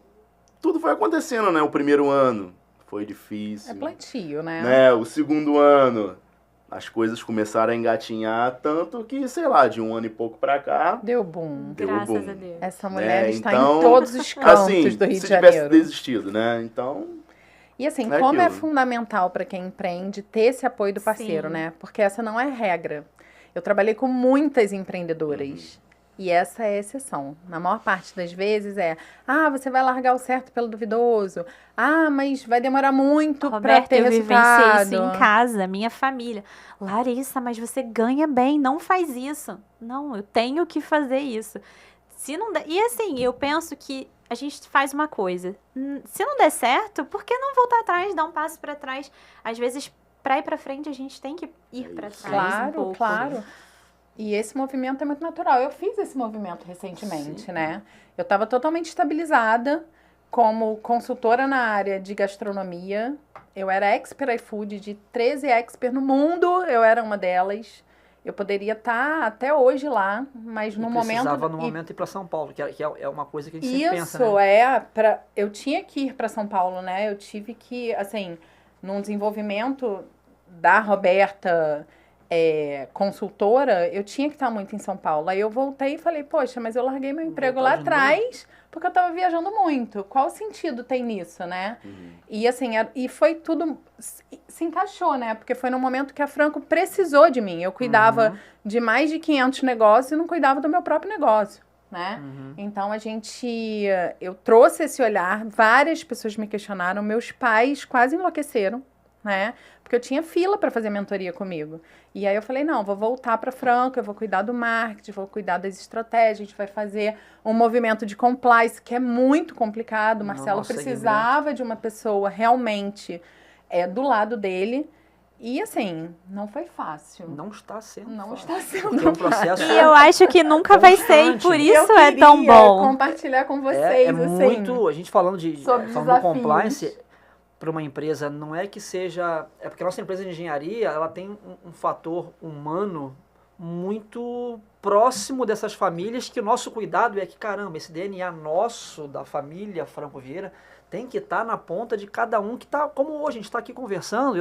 S4: tudo foi acontecendo, né? O primeiro ano foi difícil.
S1: É plantio, né?
S4: O segundo ano, as coisas começaram a engatinhar, tanto que, sei lá, de um ano e pouco pra cá...
S1: Deu boom.
S4: Deu
S3: Graças
S4: boom.
S3: a Deus.
S1: Essa mulher está
S4: então,
S1: em todos os cantos
S4: assim,
S1: do Rio
S4: se
S1: de
S4: tivesse
S1: Janeiro.
S4: desistido, né? Então...
S1: E assim,
S4: É
S1: como é
S4: aquilo.
S1: fundamental para quem empreende ter esse apoio do parceiro,
S3: Sim.
S1: né? Porque essa não é regra. Eu trabalhei com muitas empreendedoras. E essa é a exceção. Na maior parte das vezes você vai largar o certo pelo duvidoso. Mas vai demorar muito para
S3: Roberta,
S1: ter
S3: eu
S1: resultado.
S3: vivenciei isso em casa, minha família. Larissa, mas você ganha bem, não faz isso. Não, eu tenho que fazer isso. Se não der... E assim, eu penso que a gente faz uma coisa. Se não der certo, por que não voltar atrás, dar um passo para trás? Às vezes, para ir para frente, a gente tem que ir para trás um pouco.
S1: Claro. E esse movimento é muito natural. Eu fiz esse movimento recentemente, né? Eu estava totalmente estabilizada como consultora na área de gastronomia. Eu era expert iFood, de 13 expert no mundo, eu era uma delas. Eu poderia estar até hoje lá, mas no momento...
S2: Precisava no momento ir para São Paulo, que é uma coisa que a gente sempre pensa, né?
S1: Eu tinha que ir para São Paulo, né? Eu tive que, assim, num desenvolvimento da Roberta... consultora, eu tinha que estar muito em São Paulo. Aí eu voltei e falei, poxa, mas eu larguei meu emprego lá atrás porque eu estava viajando muito. Qual sentido tem nisso, né? E assim, e foi tudo... Se encaixou, né? Porque foi no momento que a Franco precisou de mim. Eu cuidava de mais de 500 negócios e não cuidava do meu próprio negócio, né? Então, eu trouxe esse olhar, várias pessoas me questionaram, meus pais quase enlouqueceram, né? Porque eu tinha fila para fazer mentoria comigo. E aí eu falei, não, vou voltar para Franco, eu vou cuidar do marketing, vou cuidar das estratégias, a gente vai fazer um movimento de compliance, que é muito complicado. O Marcelo precisava de uma pessoa realmente do lado dele. E assim, não foi fácil.
S2: Não está sendo
S1: Não
S2: fácil.
S1: está sendo
S2: Porque é um processo...
S3: E eu acho que nunca vai ser, e por
S2: Constante.
S3: isso é tão bom.
S1: Compartilhar com vocês,
S2: É
S1: assim,
S2: muito... A gente falando
S1: sobre
S2: do
S1: desafios.
S2: compliance, para uma empresa, não é que seja... É porque a nossa empresa de engenharia, ela tem um fator humano muito próximo dessas famílias, que o nosso cuidado é que, caramba, esse DNA nosso, da família Franco Vieira, tem que estar na ponta de cada um que está... Como hoje, a gente está aqui conversando,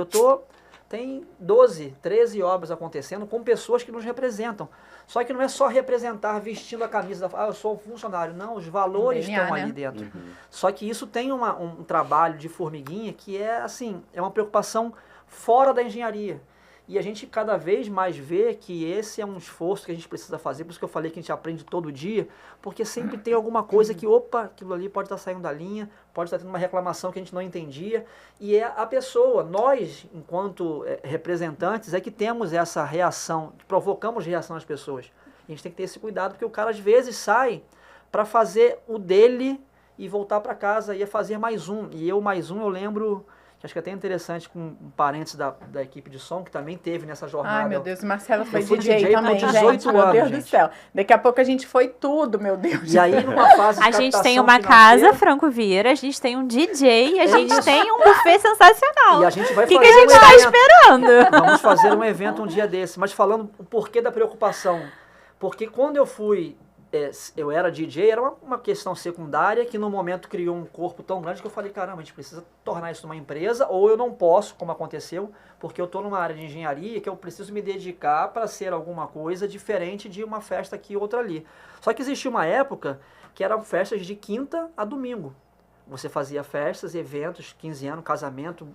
S2: tem 12, 13 obras acontecendo com pessoas que nos representam. Só que não é só representar vestindo a camisa, eu sou um funcionário. Não, os valores
S1: DNA,
S2: estão
S1: né?
S2: ali dentro. Só que isso tem um trabalho de formiguinha que é assim, é uma preocupação fora da engenharia. E a gente cada vez mais vê que esse é um esforço que a gente precisa fazer, por isso que eu falei que a gente aprende todo dia, porque sempre tem alguma coisa que, opa, aquilo ali pode estar saindo da linha, pode estar tendo uma reclamação que a gente não entendia, e é a pessoa, nós, enquanto representantes, é que temos essa reação, provocamos reação às pessoas. A gente tem que ter esse cuidado, porque o cara às vezes sai para fazer o dele e voltar para casa e fazer mais um. E mais um eu lembro... Acho que é até interessante com um parentes da equipe de som, que também teve nessa jornada.
S1: Ai, meu Deus, o Marcelo foi
S2: Eu fui
S1: DJ
S2: DJ por
S1: também,
S2: 18
S1: gente, meu
S2: anos,
S1: Deus do
S2: gente.
S1: céu. Daqui a pouco a gente foi tudo, meu Deus.
S2: E aí, numa fase de
S3: A gente tem
S2: captação
S3: uma
S2: financeira,
S3: casa, Franco Vieira, a gente tem um DJ, a gente tem um buffet sensacional.
S2: E a gente vai
S3: O que
S2: fazer
S3: a gente
S2: um
S3: tá
S2: evento.
S3: esperando?
S2: Vamos fazer um evento um dia desse. Mas falando o porquê da preocupação. Porque quando eu fui... eu era DJ, era uma questão secundária que no momento criou um corpo tão grande que eu falei, caramba, a gente precisa tornar isso numa empresa, ou eu não posso, como aconteceu, porque eu estou numa área de engenharia que eu preciso me dedicar para ser alguma coisa diferente de uma festa aqui e outra ali. Só que existia uma época que eram festas de quinta a domingo. Você fazia festas, eventos, 15 anos, casamento,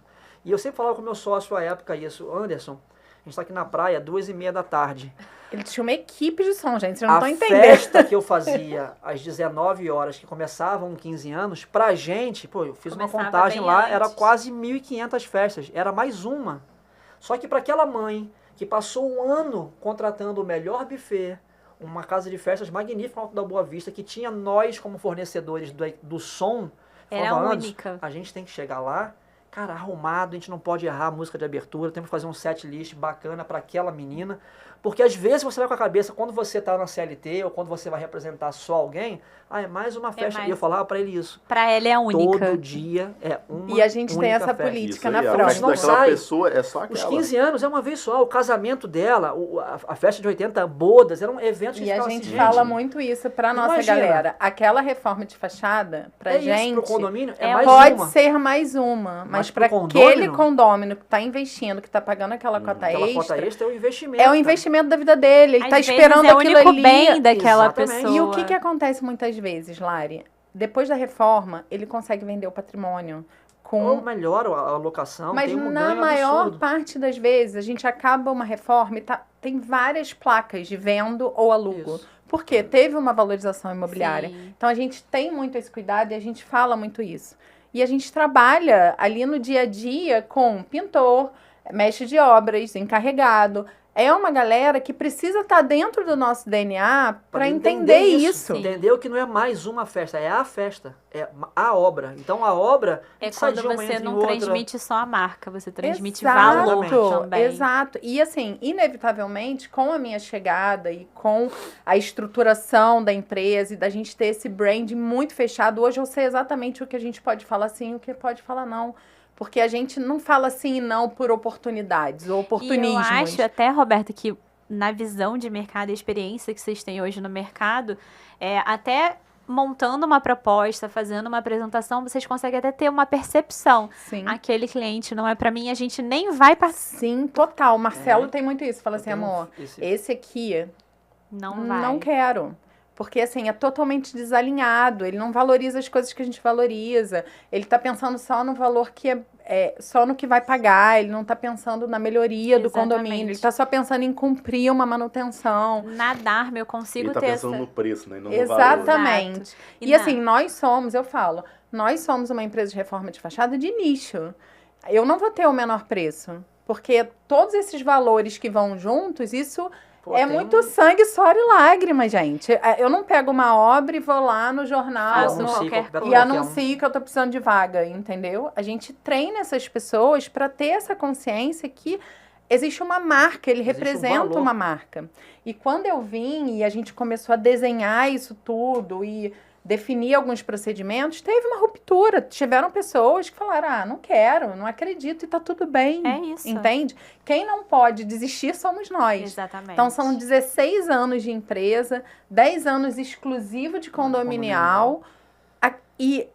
S2: e eu sempre falava com o meu sócio à época isso, Anderson, a gente está aqui na praia, 2h30 da tarde.
S1: Ele tinha uma equipe de som, gente, vocês não estão
S2: A
S1: entendendo.
S2: festa que eu fazia às 19 horas, que começavam 15 anos, pra gente, pô, eu fiz
S3: Começava
S2: uma contagem
S3: bem
S2: lá,
S3: antes.
S2: era quase 1.500 festas, era mais uma. Só que para aquela mãe que passou um ano contratando o melhor buffet, uma casa de festas magnífica no Alto da Boa Vista, que tinha nós como fornecedores do som,
S3: Era
S2: falava, "Anderson,
S3: única.
S2: a gente tem que chegar lá, cara, arrumado, a gente não pode errar a música de abertura, temos que fazer um set list bacana para aquela menina, porque às vezes você vai com a cabeça, quando você tá na CLT ou quando você vai representar só alguém, é mais uma festa.
S3: mais.
S2: E eu falava para ele isso.
S3: Pra ela é a única.
S2: Todo dia é uma
S1: E a gente tem
S2: única
S1: essa
S2: festa.
S1: política
S4: Isso
S1: na
S4: aí, a
S1: frente.
S4: festa
S2: não
S4: daquela
S2: sai.
S4: pessoa é só
S2: Os
S4: aquela.
S2: 15 anos é uma vez só, o casamento dela, a festa de 80, bodas, eram eventos que
S1: E a
S2: ficava
S1: gente
S2: assim,
S1: fala
S2: gente,
S1: muito isso pra nossa
S2: imagina.
S1: galera. Aquela reforma de fachada, pra
S2: é
S1: gente,
S2: isso pro condomínio, é
S3: é
S2: mais
S1: pode
S2: uma.
S1: ser mais uma. Mas
S2: Mas
S1: pra
S2: pro
S1: aquele
S2: condômino?
S1: condômino que tá investindo, que tá pagando aquela cota
S2: Aquela
S1: extra,
S2: cota extra é o investimento.
S1: é o investimento da vida dele. Ele
S3: Às
S1: tá
S3: vezes
S1: esperando
S3: é o
S1: aquilo
S3: único
S1: ali.
S3: bem daquela
S2: Exatamente.
S3: pessoa.
S1: E o que acontece muitas vezes, Lari? Depois da reforma, ele consegue vender o patrimônio
S2: Ou
S1: com...
S2: melhora a locação,
S1: Mas
S2: tem um
S1: na
S2: ganho
S1: maior
S2: absurdo.
S1: parte das vezes, a gente acaba uma reforma e tem várias placas de vendo ou alugo.
S2: Isso.
S1: Por quê? Teve uma valorização imobiliária.
S3: Sim.
S1: Então, a gente tem muito esse cuidado e a gente fala muito isso. E a gente trabalha ali no dia a dia com pintor, mestre de obras, encarregado. É uma galera que precisa estar dentro do nosso DNA para entender isso.
S3: Sim.
S2: Entendeu que não é mais uma festa, é a festa, é a obra. Então a obra
S3: É
S2: sai
S3: quando
S2: de uma,
S3: você
S2: entra em
S3: não
S2: outra.
S3: transmite só a marca, você transmite
S1: Exato,
S3: valor também.
S1: exato. E assim, inevitavelmente, com a minha chegada e com a estruturação da empresa e da gente ter esse brand muito fechado, hoje eu sei exatamente o que a gente pode falar sim e o que pode falar não. Porque a gente não fala sim e não por oportunidades ou
S3: E
S1: oportunismos.
S3: eu acho até, Roberta, que na visão de mercado e experiência que vocês têm hoje no mercado, até montando uma proposta, fazendo uma apresentação, vocês conseguem até ter uma percepção.
S1: Sim.
S3: Aquele cliente não é pra mim, a gente nem vai participar.
S1: Sim, total. O Marcelo
S2: É.
S1: tem muito isso. Fala assim,
S2: Eu tenho
S1: amor,
S2: esse-
S1: esse aqui
S3: Não vai.
S1: não quero. Porque, assim, é totalmente desalinhado. Ele não valoriza as coisas que a gente valoriza. Ele tá pensando só no valor que só no que vai pagar. Ele não tá pensando na melhoria do
S3: Exatamente.
S1: condomínio. Ele tá só pensando em cumprir uma manutenção.
S3: Nadar, eu consigo
S4: Ele tá
S3: ter
S4: pensando
S3: essa...
S4: no preço, né? E não no valor.
S1: Exatamente.
S3: Exato.
S1: E assim, nós somos uma empresa de reforma de fachada de nicho. Eu não vou ter o menor preço. Porque todos esses valores que vão juntos, isso
S2: Pô,
S1: É
S2: tem
S1: muito sangue, suor e lágrima, gente. Eu não pego uma obra e vou lá no jornal
S3: Faço qualquer
S1: e anuncio que eu tô precisando de vaga, entendeu? A gente treina essas pessoas para ter essa consciência que existe uma marca, ele
S2: Existe um
S1: representa
S2: valor.
S1: uma marca. E quando eu vim e a gente começou a desenhar isso tudo e definir alguns procedimentos, teve uma ruptura. Tiveram pessoas que falaram, não quero, não acredito e tá tudo bem.
S3: É isso.
S1: Entende? Quem não pode desistir somos nós.
S3: Exatamente.
S1: Então, são 16 anos de empresa, 10 anos exclusivo de condominial. E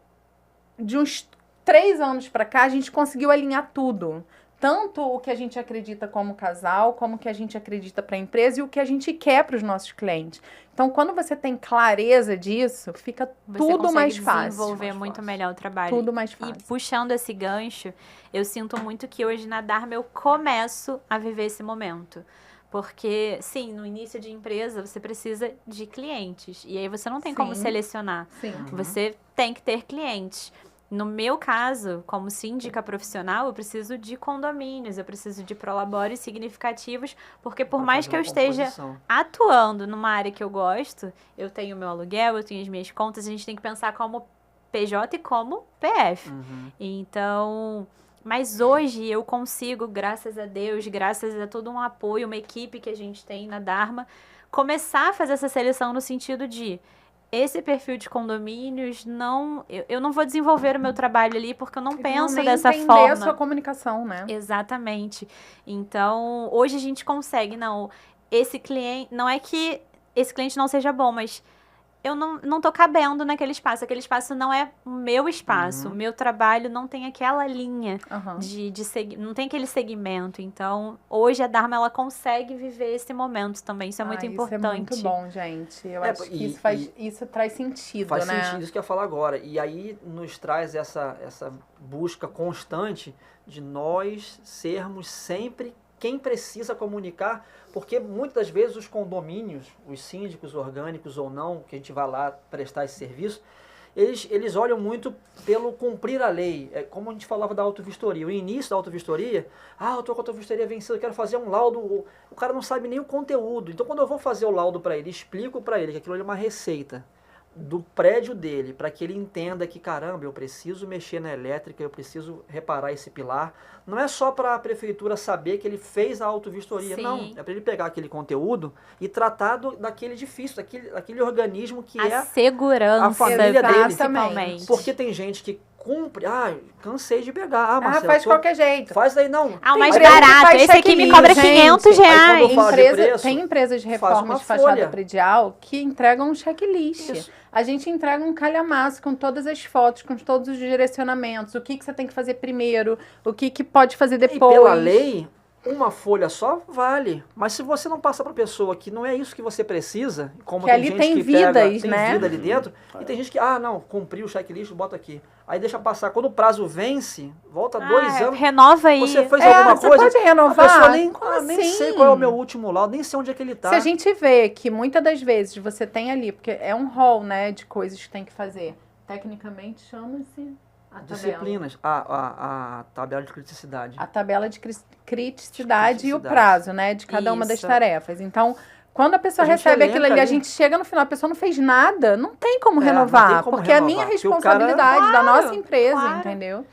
S1: de uns 3 anos para cá, a gente conseguiu alinhar tudo. Tanto o que a gente acredita como casal, como o que a gente acredita para a empresa e o que a gente quer para os nossos clientes. Então, quando você tem clareza disso, fica tudo mais fácil.
S3: Desenvolver muito melhor o trabalho.
S1: Tudo mais fácil.
S3: E puxando esse gancho, eu sinto muito que hoje na Dharma eu começo a viver esse momento. Porque, sim, no início de empresa você precisa de clientes. E aí você não tem como
S1: Sim.
S3: selecionar.
S1: Sim.
S3: Você tem que ter clientes. No meu caso, como síndica profissional, eu preciso de condomínios, eu preciso de prolabores significativos, porque por mais que eu esteja atuando numa área que eu gosto, eu tenho meu aluguel, eu tenho as minhas contas, a gente tem que pensar como PJ e como PF. Então, mas hoje eu consigo, graças a Deus, graças a todo um apoio, uma equipe que a gente tem na Dharma, começar a fazer essa seleção no sentido de esse perfil de condomínios, eu não vou desenvolver o meu trabalho ali porque eu não penso dessa forma.
S1: Entender a sua comunicação, né?
S3: Exatamente. Então, hoje a gente consegue, esse cliente, não é que esse cliente não seja bom, mas eu não tô cabendo naquele espaço. Aquele espaço não é o meu espaço. O meu trabalho não tem aquela linha não tem aquele segmento. Então, hoje a Dharma, ela consegue viver esse momento também. Isso é muito importante.
S1: Isso é muito bom, gente. Eu acho que isso traz sentido,
S2: faz
S1: né?
S2: sentido, isso que eu ia falar agora. E aí nos traz essa busca constante de nós sermos sempre quem precisa comunicar, porque muitas das vezes os condomínios, os síndicos orgânicos ou não, que a gente vai lá prestar esse serviço, eles olham muito pelo cumprir a lei. É como a gente falava da autovistoria. O início da autovistoria, eu estou com a autovistoria vencida, eu quero fazer um laudo. O cara não sabe nem o conteúdo. Então, quando eu vou fazer o laudo para ele, explico para ele que aquilo é uma receita do prédio dele, para que ele entenda que, caramba, eu preciso mexer na elétrica, eu preciso reparar esse pilar. Não é só para a prefeitura saber que ele fez a autovistoria, não. É para ele pegar aquele conteúdo e tratar daquele edifício, daquele organismo que é
S3: segurança,
S2: a família dele.
S3: Principalmente.
S2: Porque tem gente que cumpre, cansei de pegar. Marcelo,
S1: faz de qualquer jeito.
S2: Faz daí não.
S3: O mais barato, esse aqui me cobra R$500.
S1: Tem empresas de reforma de fachada predial que entregam um checklist. Isso. A gente entrega um calhamaço com todas as fotos, com todos os direcionamentos, o que você tem que fazer primeiro, o que pode fazer depois.
S2: E pela lei, uma folha só vale. Mas se você não passa para a pessoa que não é isso que você precisa, como
S1: que
S2: tem
S1: ali
S2: gente
S1: tem
S2: que
S1: vidas,
S2: pega, tem
S1: né?
S2: vida ali dentro, e tem gente que, não, cumpriu o checklist, bota aqui. Aí deixa passar. Quando o prazo vence, volta 2 anos.
S3: Renova aí.
S2: Você fez alguma coisa?
S1: Você pode renovar?
S2: A pessoa nem
S1: assim?
S2: sei qual é o meu último laudo, nem sei onde é que ele tá.
S1: Se a gente vê que muitas das vezes você tem ali, porque é um rol, né, de coisas que tem que fazer. Tecnicamente chama-se
S2: disciplinas. A tabela de criticidade.
S1: A tabela de criticidade e o prazo, né, de cada uma das tarefas. Então, quando a pessoa recebe aquilo ali, a gente chega no final, a pessoa não fez nada, não tem como renovar,
S2: não tem como
S1: porque
S2: renovar,
S1: é a minha responsabilidade da nossa empresa, entendeu?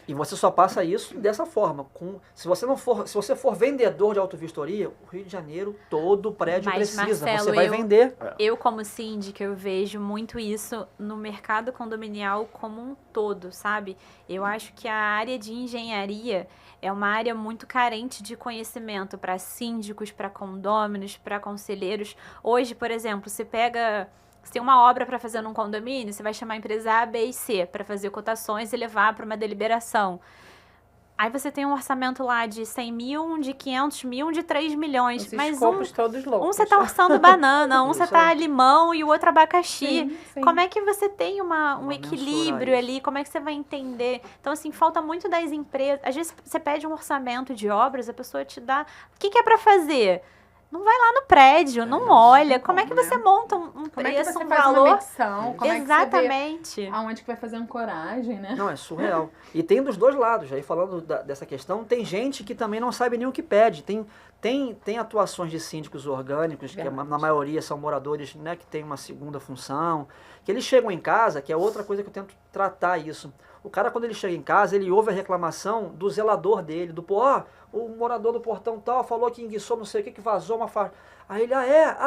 S2: E você só passa isso dessa forma. Se você for vendedor de autovistoria, o Rio de Janeiro, todo prédio precisa.
S3: Marcelo,
S2: você vai vender.
S3: Eu, como síndica, eu vejo muito isso no mercado condominial como um todo, sabe? Eu acho que a área de engenharia é uma área muito carente de conhecimento para síndicos, para condôminos, para conselheiros. Hoje, por exemplo, você tem uma obra para fazer num condomínio, você vai chamar a empresa A, B e C para fazer cotações e levar para uma deliberação. Aí você tem um orçamento lá de 100 mil, um de 500 mil, um de 3 milhões.
S1: Os
S3: mas
S1: escopos todos loucos.
S3: Um você tá orçando banana, um você tá limão e o outro abacaxi.
S1: Sim.
S3: Como é que você tem um equilíbrio ali? Como é que você vai entender? Então, assim, falta muito das empresas. Às vezes você pede um orçamento de obras, a pessoa te dá... O que é para fazer? Não vai lá no prédio, não olha. Como é que você monta um
S1: Como é que
S3: preço,
S1: você
S3: um
S1: faz uma
S3: valor.
S1: medição? Como é que você
S3: Exatamente.
S1: vê aonde que vai fazer ancoragem, né?
S2: Não, é surreal. E tem dos dois lados. Aí falando dessa questão, tem gente que também não sabe nem o que pede. Tem atuações de síndicos orgânicos, que
S1: Verdade.
S2: na maioria são moradores, né, que tem uma segunda função, que eles chegam em casa, que é outra coisa que eu tento tratar isso. O cara, quando ele chega em casa, ele ouve a reclamação do zelador dele, o morador do portão tal falou que enguiçou não sei o que vazou uma faixa. Aí ele,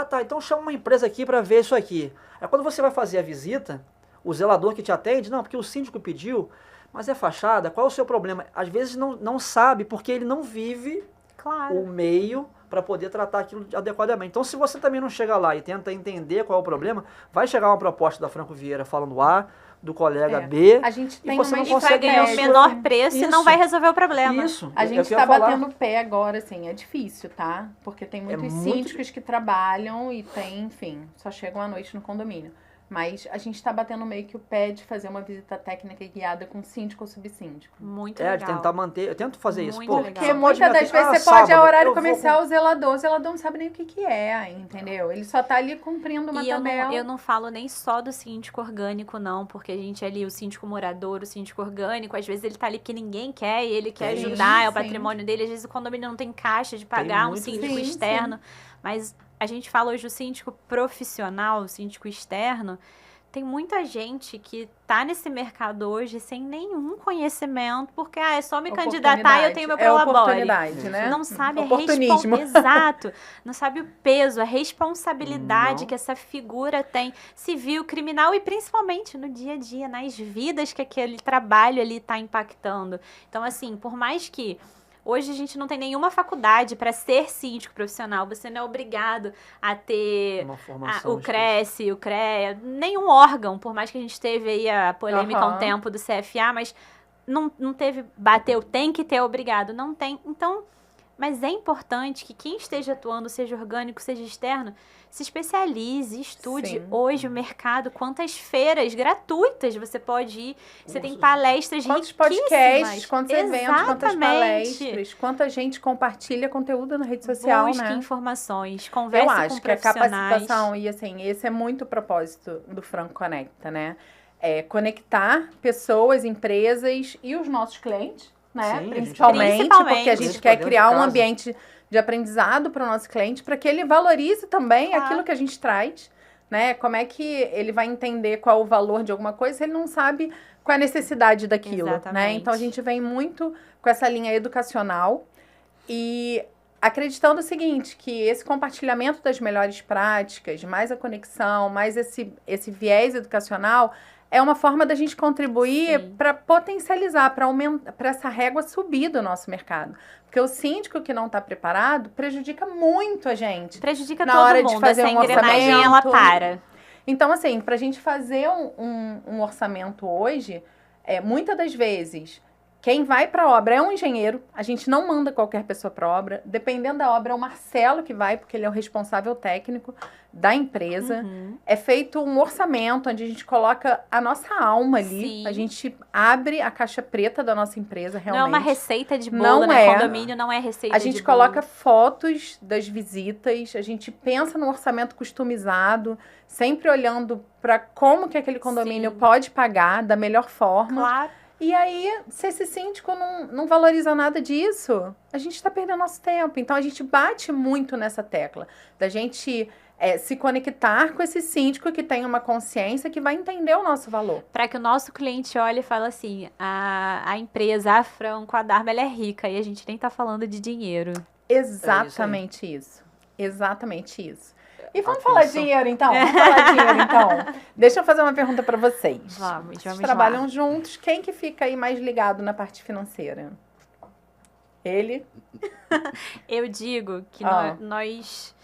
S2: tá, então chama uma empresa aqui para ver isso aqui. Aí quando você vai fazer a visita, o zelador que te atende, não, porque o síndico pediu, mas é fachada, qual é o seu problema? Às vezes não sabe, porque ele não vive
S3: Claro.
S2: o meio para poder tratar aquilo adequadamente. Então, se você também não chega lá e tenta entender qual é o problema, vai chegar uma proposta da Franco Vieira falando A, do colega B,
S1: A gente tem
S2: você
S1: uma
S2: não
S3: E vai
S2: consegue
S3: ganhar o
S1: estratégia,
S3: menor
S1: assim.
S3: preço e
S2: Isso.
S3: não vai resolver o problema.
S2: isso.
S1: A
S2: é o
S1: gente
S2: que eu ia
S1: tá
S2: falar.
S1: batendo o pé agora, assim, é difícil, tá? Porque tem muitos
S2: muito
S1: síndicos que trabalham e tem, enfim, só chegam à noite no condomínio. Mas a gente tá batendo meio que o pé de fazer uma visita técnica guiada com síndico ou subsíndico.
S3: Muito
S2: de
S3: legal.
S2: tentar manter, eu tento fazer isso.
S3: Muito
S2: Pô,
S3: legal.
S1: Porque
S2: você pode
S1: muitas
S2: me
S1: das
S2: atender?
S1: vezes você pode, é
S2: Sábado,
S1: horário
S2: eu vou
S1: comercial, o zelador não sabe nem o que é, entendeu? Ele só tá ali cumprindo uma
S3: E
S1: tabela.
S3: eu não falo nem só do síndico orgânico, não, porque a gente ali, o síndico morador, o síndico orgânico, às vezes ele tá ali porque ninguém quer e ele quer
S2: Sim,
S3: ajudar, é o
S1: sim.
S3: patrimônio dele, às vezes o condomínio não tem caixa de pagar um
S2: muito
S3: síndico
S1: isso. Sim,
S3: externo, mas a gente fala hoje do síndico profissional, o síndico externo. Tem muita gente que tá nesse mercado hoje sem nenhum conhecimento, porque é só me candidatar e eu tenho meu prolabore.
S1: oportunidade, né?
S3: Não sabe
S1: Oportunismo.
S3: Exato. Não sabe o peso, a responsabilidade
S2: Não.
S3: que essa figura tem, civil, criminal e principalmente no dia a dia, nas vidas que aquele trabalho ali está impactando. Então, assim, por mais que hoje a gente não tem nenhuma faculdade para ser síndico profissional, você não é obrigado a ter
S2: uma formação
S3: o CRECE, o CREA, nenhum órgão, por mais que a gente teve aí a polêmica há um
S1: Aham.
S3: tempo do CFA, mas não teve, bateu, tem que ter obrigado, não tem. Então, mas é importante que quem esteja atuando, seja orgânico, seja externo, se especialize, estude
S1: Sim.
S3: hoje o mercado, quantas feiras gratuitas você pode ir, você tem
S2: Cursos.
S3: palestras
S1: Quantos
S3: riquíssimas.
S1: podcasts, quantos eventos, quantas
S3: Exatamente.
S1: palestras, quanta gente compartilha conteúdo na rede social,
S3: Busque
S1: né?
S3: informações, converse
S1: Eu
S3: com
S1: acho que a
S3: profissionais.
S1: capacitação, e assim, esse é muito o propósito do Franco Conecta, né? É conectar pessoas, empresas e os nossos clientes, né?
S2: Sim, a gente-
S1: Principalmente, porque a gente
S2: Isso,
S1: quer
S2: pra dentro
S1: criar
S2: de
S1: um
S2: casa.
S1: ambiente de aprendizado para o nosso cliente, para que ele valorize também
S3: Claro.
S1: aquilo que a gente traz, né? Como é que ele vai entender qual o valor de alguma coisa se ele não sabe qual é a necessidade daquilo, né?
S3: Exatamente.
S1: Então a gente vem muito com essa linha educacional e acreditando o seguinte, que esse compartilhamento das melhores práticas, mais a conexão, mais esse viés educacional, é uma forma da gente contribuir
S3: Sim.
S1: para potencializar, para aumentar, para essa régua subir do nosso mercado. Porque o síndico que não está preparado prejudica muito a gente.
S3: Prejudica
S1: Na
S3: todo
S1: hora de
S3: mundo,
S1: fazer
S3: essa
S1: um
S3: engrenagem ela
S1: orçamento.
S3: para.
S1: Então, assim, para a gente fazer um orçamento hoje, muitas das vezes, quem vai para a obra é um engenheiro, a gente não manda qualquer pessoa para a obra, dependendo da obra é o Marcelo que vai, porque ele é o responsável técnico da empresa.
S3: Uhum.
S1: É feito um orçamento onde a gente coloca a nossa alma ali,
S3: Sim.
S1: a gente abre a caixa preta da nossa empresa, realmente.
S3: Não é uma receita de bolo,
S1: Não
S3: né?
S1: é.
S3: Condomínio não é receita
S1: A
S3: de
S1: gente
S3: bolo.
S1: coloca fotos das visitas, a gente pensa no orçamento customizado, sempre olhando para como que aquele condomínio
S3: Sim.
S1: pode pagar da melhor forma.
S3: Claro.
S1: E aí, se esse síndico não valoriza nada disso, a gente está perdendo nosso tempo. Então, a gente bate muito nessa tecla da gente se conectar com esse síndico que tem uma consciência que vai entender o nosso valor.
S3: Para que o nosso cliente olhe e fale assim, a empresa, a Franco, a Dharma, ela é rica e a gente nem tá falando de dinheiro.
S1: Exatamente isso. Exatamente isso. E vamos
S2: Atenção.
S1: falar de dinheiro, então? Vamos falar de dinheiro, então? Deixa eu fazer uma pergunta para vocês.
S3: Vamos
S1: Vocês
S3: lá.
S1: trabalham juntos. Quem que fica aí mais ligado na parte financeira? Ele?
S3: Eu digo que
S1: Ah.
S3: nós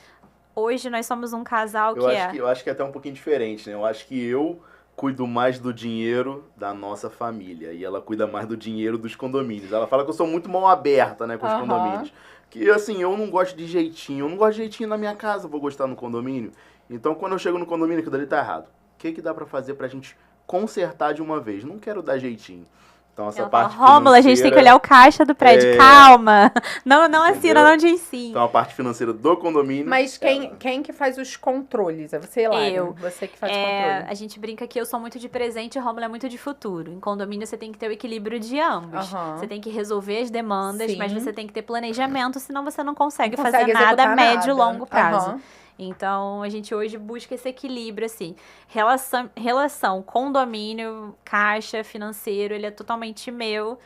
S3: hoje nós somos um casal
S4: Eu acho que é até um pouquinho diferente, né? Eu acho que eu cuido mais do dinheiro da nossa família e ela cuida mais do dinheiro dos condomínios. Ela fala que eu sou muito mão aberta, né, com os
S1: Aham.
S4: condomínios. Que, assim, eu não gosto de jeitinho. Eu não gosto de jeitinho na minha casa, eu vou gostar no condomínio. Então, quando eu chego no condomínio, aquilo ali tá errado. O que dá pra fazer pra gente consertar de uma vez? Não quero dar jeitinho. Então, essa
S3: Ela fala,
S4: parte
S3: Rômulo, a gente tem que olhar o caixa do prédio. Calma. Não assina, não diz sim.
S4: Então, a parte financeira do condomínio.
S1: Mas quem que faz os controles? É você, Lari?
S3: Eu.
S1: Você que faz o controle.
S3: A gente brinca que eu sou muito de presente e Rômulo é muito de futuro. Em condomínio, você tem que ter o equilíbrio de ambos.
S1: Aham.
S3: Você tem que resolver as demandas,
S1: Sim.
S3: mas você tem que ter planejamento, senão você não consegue
S1: Não
S3: fazer
S1: consegue
S3: nada a
S1: executar
S3: médio e
S1: nada.
S3: longo prazo.
S1: Aham.
S3: Então, a gente hoje busca esse equilíbrio, assim. Relação condomínio, caixa, financeiro, ele é totalmente meu.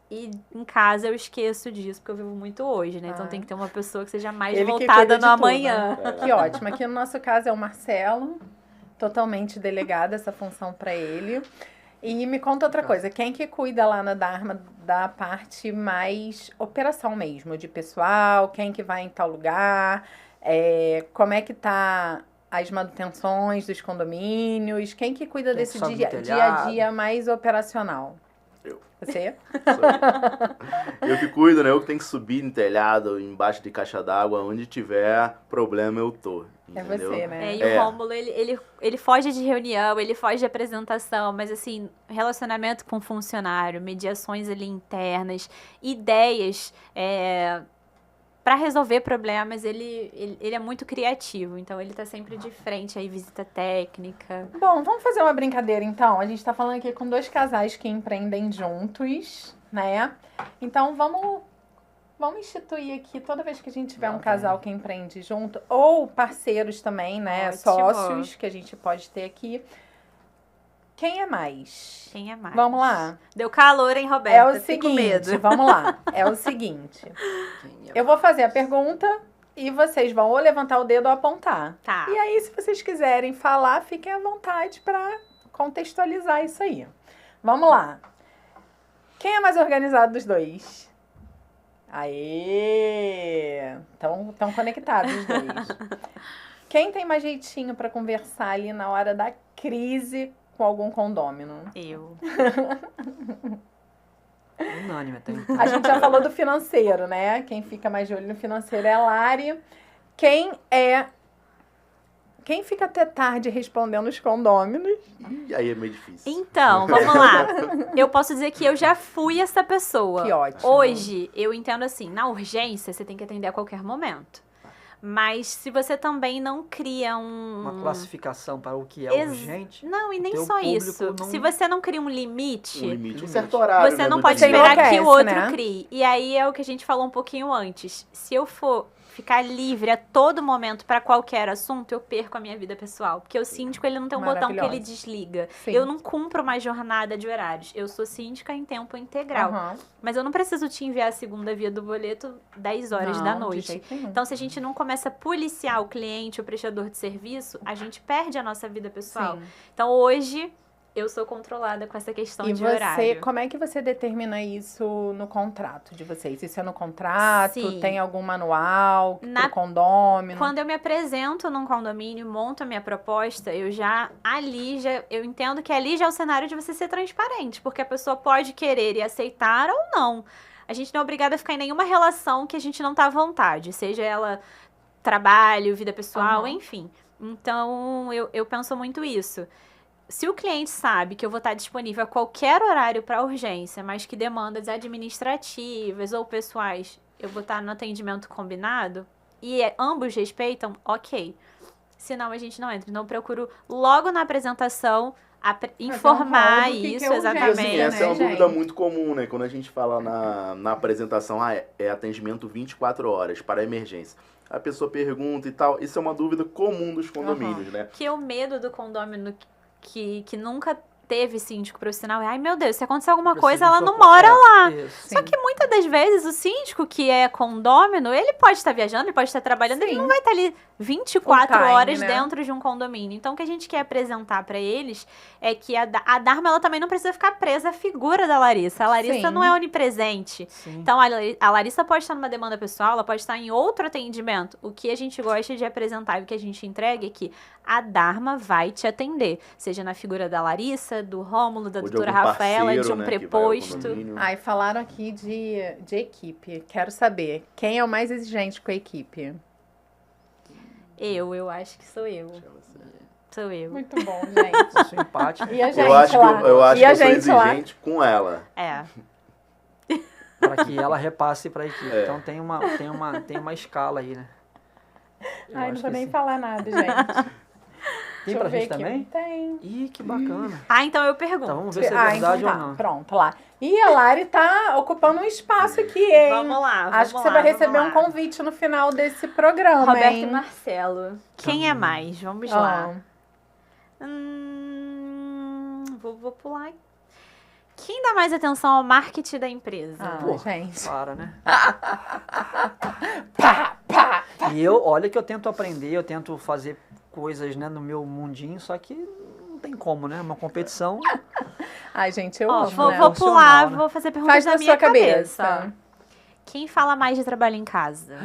S3: E em casa eu esqueço disso, porque eu vivo muito hoje, né? Então tem que ter uma pessoa que seja mais
S1: Ele que
S3: voltada
S1: cuida de
S3: no
S1: tudo,
S3: amanhã.
S1: né? Que ótimo. Aqui no nosso caso é o Marcelo, totalmente delegado essa função para ele. E me conta outra coisa, quem que cuida lá na Dharma da parte mais operação mesmo, de pessoal, quem que vai em tal lugar, como é que tá as manutenções dos condomínios, quem que cuida
S2: Quem
S1: desse
S2: sobe no
S1: dia a
S2: telhado?
S1: dia mais operacional?
S4: Eu.
S1: Você?
S4: Eu que cuido, né? Eu que tenho que subir no telhado, embaixo de caixa d'água, onde tiver problema eu tô.
S1: É
S4: Entendeu?
S1: você, né?
S3: E o Rômulo, ele foge de reunião, ele foge de apresentação, mas assim, relacionamento com funcionário, mediações ali internas, ideias para resolver problemas, ele é muito criativo, então ele tá sempre de frente aí, visita técnica.
S1: Bom, vamos fazer uma brincadeira então. A gente tá falando aqui com 2 casais que empreendem juntos, né? Então vamos instituir aqui, toda vez que a gente tiver um casal que empreende junto, ou parceiros também, né?
S3: Ótimo.
S1: Sócios que a gente pode ter aqui. Quem é mais?
S3: Quem é mais?
S1: Vamos lá.
S3: Deu calor, hein, Roberta?
S1: É o
S3: Fico com
S1: seguinte,
S3: medo.
S1: vamos lá. É o seguinte.
S2: Quem é
S1: Eu vou fazer a pergunta e vocês vão ou levantar o dedo ou apontar.
S3: Tá.
S1: E aí, se vocês quiserem falar, fiquem à vontade para contextualizar isso aí. Vamos lá. Quem é mais organizado dos dois? Aê! Estão conectados os dois. Quem tem mais jeitinho para conversar ali na hora da crise com algum condômino?
S3: Eu.
S2: Unânime até
S1: A
S2: então.
S1: gente já falou do financeiro, né? Quem fica mais de olho no financeiro é a Lari. Quem fica até tarde respondendo os condôminos?
S4: E aí é meio difícil.
S3: Então, vamos lá. Eu posso dizer que eu já fui essa pessoa.
S1: Que ótimo.
S3: Hoje, eu entendo assim, na urgência, você tem que atender a qualquer momento. Mas se você também não cria
S2: Uma classificação para o que é
S3: Ex-
S2: urgente.
S3: Não, e nem
S2: teu
S3: só
S2: público
S3: isso.
S2: não-
S3: Se você não cria um limite,
S4: Um limite, um certo horário.
S3: você
S4: né,
S3: não
S4: do
S3: pode
S4: dia.
S3: esperar que
S1: enlouquece,
S3: o outro
S1: né?
S3: crie. E aí é o que a gente falou um pouquinho antes. Se eu for ficar livre a todo momento para qualquer assunto, eu perco a minha vida pessoal. Porque o síndico, ele não tem um botão que ele
S1: Maravilhosa.
S3: desliga.
S1: Sim.
S3: Eu não cumpro uma jornada de horários. Eu sou síndica em tempo integral.
S1: Aham.
S3: Mas eu não preciso te enviar a segunda via do boleto 10 horas
S1: Não,
S3: da
S1: de
S3: noite.
S1: jeito nenhum.
S3: Então, se a gente não começa a policiar o cliente, o prestador de serviço, a gente perde a nossa vida pessoal.
S1: Sim.
S3: Então, hoje, eu sou controlada com essa questão
S1: E
S3: de
S1: você,
S3: horário.
S1: como é que você determina isso no contrato de vocês? Isso é no contrato?
S3: Sim.
S1: Tem algum manual
S3: Na-
S1: pro condômino?
S3: Quando eu me apresento num condomínio, monto a minha proposta, eu entendo que ali já é o cenário de você ser transparente, porque a pessoa pode querer e aceitar ou não. A gente não é obrigada a ficar em nenhuma relação que a gente não tá à vontade, seja ela trabalho, vida pessoal,
S1: Aham.
S3: enfim. Então, eu penso muito isso. Se o cliente sabe que eu vou estar disponível a qualquer horário para urgência, mas que demandas administrativas ou pessoais, eu vou estar no atendimento combinado, e ambos respeitam, ok. Senão a gente não entra. Então eu procuro logo na apresentação informar
S1: rol do que
S3: isso,
S1: é urgente,
S4: E, assim,
S3: exatamente.
S4: essa é uma
S1: né,
S4: dúvida
S1: gente?
S4: muito comum, né? Quando a gente fala na apresentação, é atendimento 24 horas para emergência. A pessoa pergunta e tal. Isso é uma dúvida comum dos condomínios, né?
S3: Que o medo do condômino que nunca teve síndico profissional é, ai meu Deus, se acontecer alguma coisa, ela não mora lá.
S2: Isso.
S3: Só que muitas das vezes o síndico que é condômino, ele pode estar viajando, ele pode estar trabalhando, ele
S1: Sim.
S3: não vai estar ali 24
S1: Full time,
S3: horas
S1: né?
S3: dentro de um condomínio. Então o que a gente quer apresentar pra eles é que a Dharma ela também não precisa ficar presa à figura da Larissa. A Larissa
S1: Sim.
S3: não é onipresente.
S2: Sim.
S3: Então a Larissa pode estar numa demanda pessoal, ela pode estar em outro atendimento. O que a gente gosta de apresentar e o que a gente entrega é que a Dharma vai te atender. Seja na figura da Larissa, do Rômulo, da
S4: Ou de
S3: doutora
S4: algum
S3: Rafaela,
S4: parceiro,
S3: de um
S4: né, que vai ao
S3: preposto.
S4: condomínio.
S1: Ai, falaram aqui de equipe. Quero saber, quem é o mais exigente com a equipe?
S3: Eu acho que sou eu. Sou eu.
S1: Muito bom, gente.
S2: Eu sou empático.
S1: E a gente
S4: Eu acho que
S1: lá?
S4: eu acho
S1: E
S4: que
S1: a
S4: eu sou
S1: gente lá?
S4: exigente com ela.
S3: É.
S2: Para que ela repasse para a equipe.
S4: É.
S2: Então tem uma escala aí, né? Eu
S1: Ai, não
S2: acho
S1: vou
S2: que
S1: nem
S2: sim.
S1: falar nada, gente.
S2: Tem
S1: Deixa
S2: pra
S1: eu ver
S2: gente
S1: aqui.
S2: também?
S1: Tem.
S2: Ih, que bacana.
S3: Ah, então eu pergunto.
S2: Então vamos ver se é verdade
S1: então tá.
S2: ou não.
S1: Pronto, lá. E a Lari tá ocupando um espaço aqui, hein?
S3: Vamos lá, vamos
S1: Acho que você
S3: lá,
S1: vai
S3: vamos
S1: um
S3: lá.
S1: convite no final desse programa,
S3: Roberto
S1: hein?
S3: e Marcelo. Quem é mais? Vamos lá.
S1: Ó,
S3: Vou pular. Quem dá mais atenção ao marketing da empresa?
S2: Pô,
S1: gente.
S2: para, né?
S1: Pá, pá.
S2: E olha que eu tento aprender, eu tento fazer coisas, né, no meu mundinho, só que não tem como, né? Uma competição.
S1: Ai, gente, eu
S3: Ó,
S1: amo,
S3: vou
S1: né?
S3: pular,
S2: Profissional, né?
S3: vou fazer perguntas
S1: Faz
S3: da
S1: na
S3: minha
S1: sua cabeça.
S3: ó. Quem fala mais de trabalho em casa?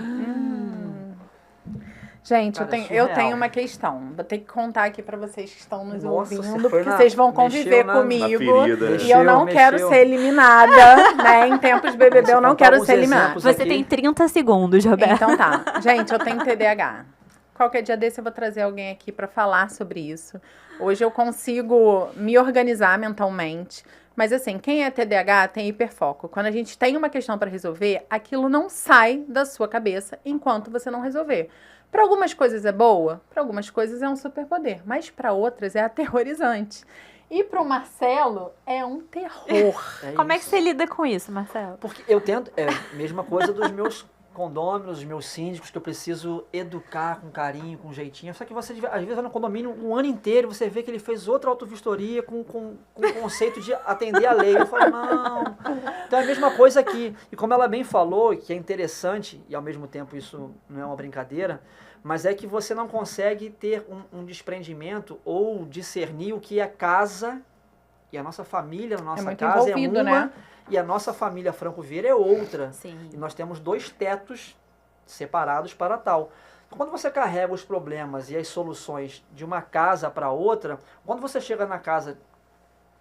S1: Gente,
S2: Cara, é
S1: eu
S2: surreal.
S1: tenho uma questão. Vou ter que contar aqui pra vocês que estão nos
S2: Nossa, você
S1: ouvindo,
S2: foi
S1: porque
S2: na-
S1: vocês vão
S2: mexeu
S1: conviver
S2: na
S1: comigo.
S4: ferida.
S1: E eu não
S2: Mexeu.
S1: quero ser eliminada, né? Em tempos de BBB eu não
S2: contar
S1: quero
S2: alguns
S1: ser eliminada.
S2: exemplos
S3: Você
S2: aqui.
S3: tem 30 segundos, Roberto.
S1: Então tá. Gente, eu tenho TDAH. Qualquer dia desse eu vou trazer alguém aqui pra falar sobre isso. Hoje eu consigo me organizar mentalmente. Mas assim, quem é TDAH tem hiperfoco. Quando a gente tem uma questão pra resolver, aquilo não sai da sua cabeça enquanto você não resolver. Para algumas coisas é boa, para algumas coisas é um superpoder, mas para outras é aterrorizante. E para o Marcelo é um terror.
S3: Como é que
S2: isso.
S3: você lida com isso, Marcelo?
S2: Porque eu tento, mesma coisa dos meus condôminos, dos meus síndicos, que eu preciso educar com carinho, com jeitinho. Só que você, às vezes, vai no condomínio um ano inteiro, você vê que ele fez outra autovistoria com o conceito de atender a lei. Eu falo, não. Então é a mesma coisa aqui. E como ela bem falou, que é interessante, e ao mesmo tempo isso não é uma brincadeira, mas é que você não consegue ter um desprendimento ou discernir o que é casa e a nossa família, a nossa
S1: muito
S2: casa é
S1: envolvido,
S2: uma,
S1: né?
S2: e a nossa família Franco Vieira é outra.
S3: Sim.
S2: E nós temos 2 tetos separados para tal. Quando você carrega os problemas e as soluções de uma casa para outra, quando você chega na casa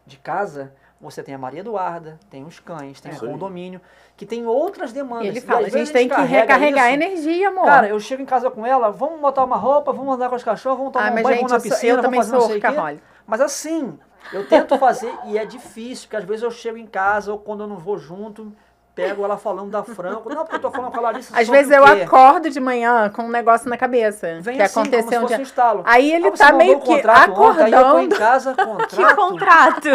S2: de casa, você tem a Maria Eduarda, tem os cães, tem o
S4: Isso aí.
S2: condomínio, que tem outras demandas.
S1: E ele
S2: E
S1: fala,
S2: às
S1: a
S2: vezes
S1: gente tem que
S2: carrega
S1: recarregar a
S2: isso.
S1: energia, amor.
S2: Cara, eu chego em casa com ela, vamos botar uma roupa, vamos andar com os cachorros, vamos tomar um
S1: mas
S2: banho,
S1: gente,
S2: vamos na piscina,
S1: eu também
S2: vamos fazer
S1: sou
S2: não sei o quê.
S1: workaholic.
S2: Mas assim, eu tento fazer e é difícil, porque às vezes eu chego em casa ou quando eu não vou junto, pego ela falando da Franco. Não, porque eu tô falando com a Larissa
S1: Às
S2: sobre
S1: vezes
S2: o
S1: eu
S2: quê?
S1: acordo de manhã com um negócio na cabeça.
S2: Vem
S1: que
S2: assim,
S1: aconteceu
S2: como se
S1: um
S2: fosse
S1: dia.
S2: um estalo.
S1: Aí ele
S2: você
S1: tá
S2: mandou
S1: meio
S2: o
S1: que
S2: contrato ontem, aí eu tô em
S1: acordando.
S2: casa, contrato.
S3: Que contrato?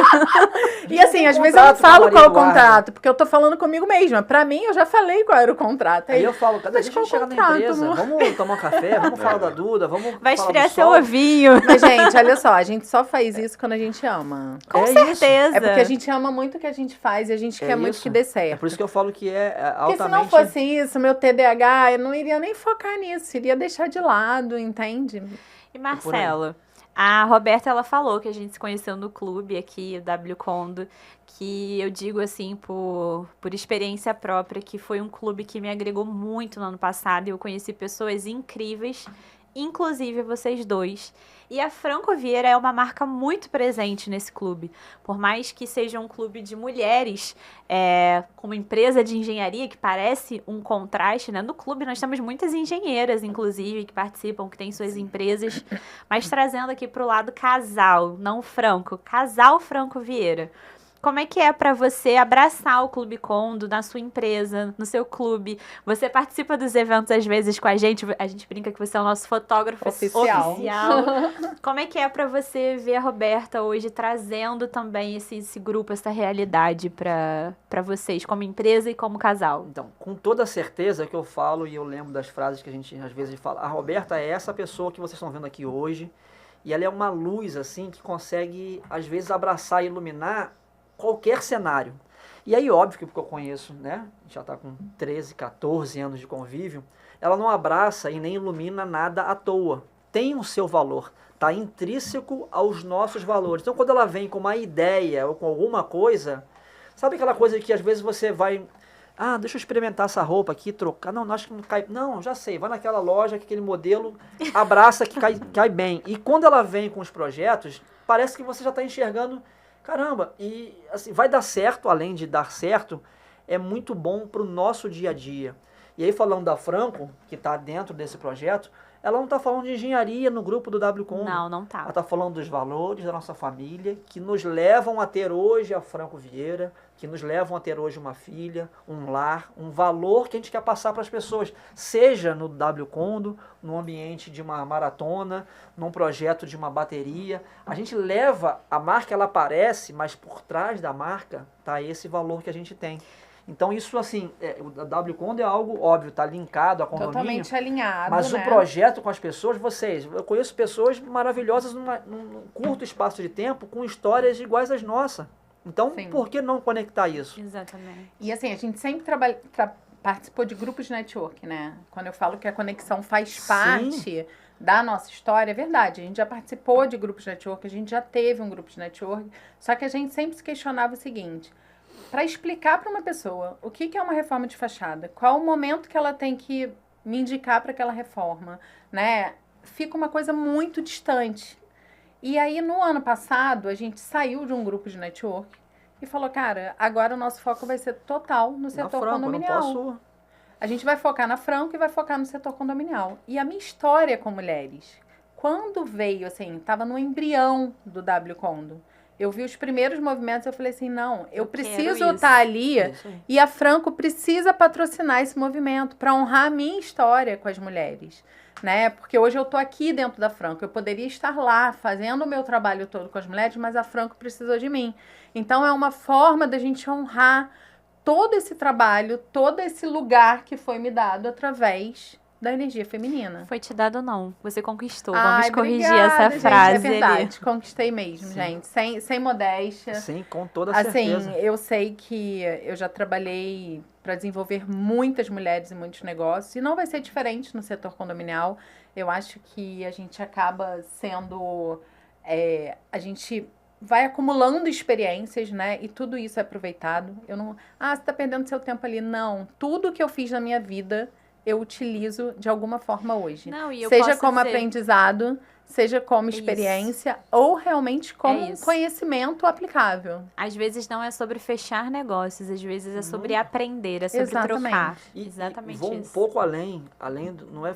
S1: E assim, às
S2: um
S1: vezes eu não
S2: contrato com a
S1: falo
S2: Maria
S1: qual é o
S2: Eduarda.
S1: contrato, porque eu tô falando comigo mesma. Pra mim, eu já falei qual era o contrato.
S2: Aí eu falo, cada
S1: Mas
S2: dia que a gente
S1: qual
S2: chega na
S1: contrato,
S2: empresa,
S1: amor?
S2: vamos tomar um café, vamos falar da Duda, vamos
S3: Vai
S2: falar
S3: esfriar
S2: do
S3: seu
S2: sol.
S3: ovinho.
S1: Mas, gente, olha só, a gente só faz isso quando a gente ama.
S3: Com
S2: É
S3: certeza.
S1: É porque a gente ama muito o que a gente faz e a gente quer muito
S2: isso.
S1: que dê
S2: É
S1: certo.
S2: por isso que eu falo que é
S1: Porque se
S2: altamente...
S1: não fosse isso, meu TDAH, eu não iria nem focar nisso, iria deixar de lado, entende?
S3: E Marcelo, a Roberta, ela falou que a gente se conheceu no clube aqui, o W Condo, que eu digo assim, por experiência própria, que foi um clube que me agregou muito no ano passado e eu conheci pessoas incríveis, inclusive vocês dois. E a Franco Vieira é uma marca muito presente nesse clube. Por mais que seja um clube de mulheres, com uma empresa de engenharia, que parece um contraste, né? No clube nós temos muitas engenheiras, inclusive, que participam, que têm suas empresas. Mas trazendo aqui para o lado casal, não Franco. Casal Franco Vieira. Como é que é para você abraçar o Clube Condo na sua empresa, no seu clube? Você participa dos eventos às vezes com a gente brinca que você é o nosso fotógrafo
S1: Oficial.
S3: Como é que é para você ver a Roberta hoje trazendo também esse grupo, essa realidade para vocês, como empresa e como casal?
S2: Então, com toda certeza que eu falo e eu lembro das frases que a gente às vezes fala, a Roberta é essa pessoa que vocês estão vendo aqui hoje e ela é uma luz assim que consegue às vezes abraçar e iluminar qualquer cenário. E aí, óbvio que porque eu conheço, né, já está com 13, 14 anos de convívio, ela não abraça e nem ilumina nada à toa. Tem o seu valor, está intrínseco aos nossos valores. Então, quando ela vem com uma ideia ou com alguma coisa, sabe aquela coisa que às vezes você vai... Ah, deixa eu experimentar essa roupa aqui, trocar. Não, acho que não cai. Não, já sei. Vai naquela loja que aquele modelo abraça que cai bem. E quando ela vem com os projetos, parece que você já está enxergando... Caramba, e assim, vai dar certo, além de dar certo, é muito bom para o nosso dia a dia. E aí falando da Franco, que está dentro desse projeto, ela não está falando de engenharia no grupo do WCON.
S3: Não tá.
S2: Ela está falando dos valores da nossa família, que nos levam a ter hoje a Franco Vieira, que nos levam a ter hoje uma filha, um lar, um valor que a gente quer passar para as pessoas, seja no WCON, no ambiente de uma maratona, num projeto de uma bateria. A gente leva, a marca ela aparece, mas por trás da marca está esse valor que a gente tem. Então isso assim, o WCON é algo óbvio, está linkado a condomínio.
S1: Totalmente alinhado,
S2: Mas
S1: né?
S2: o projeto com as pessoas, eu conheço pessoas maravilhosas num curto espaço de tempo, com histórias iguais às nossas. Então,
S1: Sim.
S2: por que não conectar isso?
S3: Exatamente.
S1: E assim, a gente sempre participou de grupos de network, né? Quando eu falo que a conexão faz
S2: Sim.
S1: parte da nossa história, é verdade. A gente já participou de grupos de network, a gente já teve um grupo de network, só que a gente sempre se questionava o seguinte: para explicar para uma pessoa o que é uma reforma de fachada, qual o momento que ela tem que me indicar para aquela reforma, né? Fica uma coisa muito distante. E aí, no ano passado, a gente saiu de um grupo de network e falou, cara, agora o nosso foco vai ser total no setor condominial.
S2: Eu não posso...
S1: A gente vai focar na Franco e vai focar no setor condominial. E a minha história com mulheres, quando veio, assim, estava no embrião do WCON, eu vi os primeiros movimentos, eu falei assim, não, eu preciso estar ali e a Franco precisa patrocinar esse movimento para honrar a minha história com as mulheres, né? Porque hoje eu tô aqui dentro da Franco, eu poderia estar lá fazendo o meu trabalho todo com as mulheres, mas a Franco precisou de mim. Então é uma forma da gente honrar todo esse trabalho, todo esse lugar que foi me dado através da energia feminina.
S3: Foi te dado não, você conquistou.
S1: Ai,
S3: Vamos corrigir
S1: obrigada,
S3: essa
S1: gente,
S3: frase
S1: é verdade,
S3: ali.
S1: conquistei mesmo, gente, sem modéstia.
S2: Sim, com toda
S1: Assim,
S2: certeza.
S1: eu sei que eu já trabalhei para desenvolver muitas mulheres e muitos negócios, e não vai ser diferente no setor condominial. Eu acho que a gente acaba sendo... a gente vai acumulando experiências, né? E tudo isso é aproveitado. Eu não... você está perdendo seu tempo ali. Não. Tudo que eu fiz na minha vida, eu utilizo de alguma forma hoje.
S3: Não, e eu
S1: seja
S3: posso
S1: como
S3: dizer...
S1: aprendizado, seja como experiência, ou realmente como conhecimento aplicável.
S3: Às vezes não é sobre fechar negócios, às vezes é sobre aprender, é sobre
S1: Exatamente.
S3: trocar.
S2: E
S3: Exatamente
S2: vou
S3: isso.
S2: um pouco além não é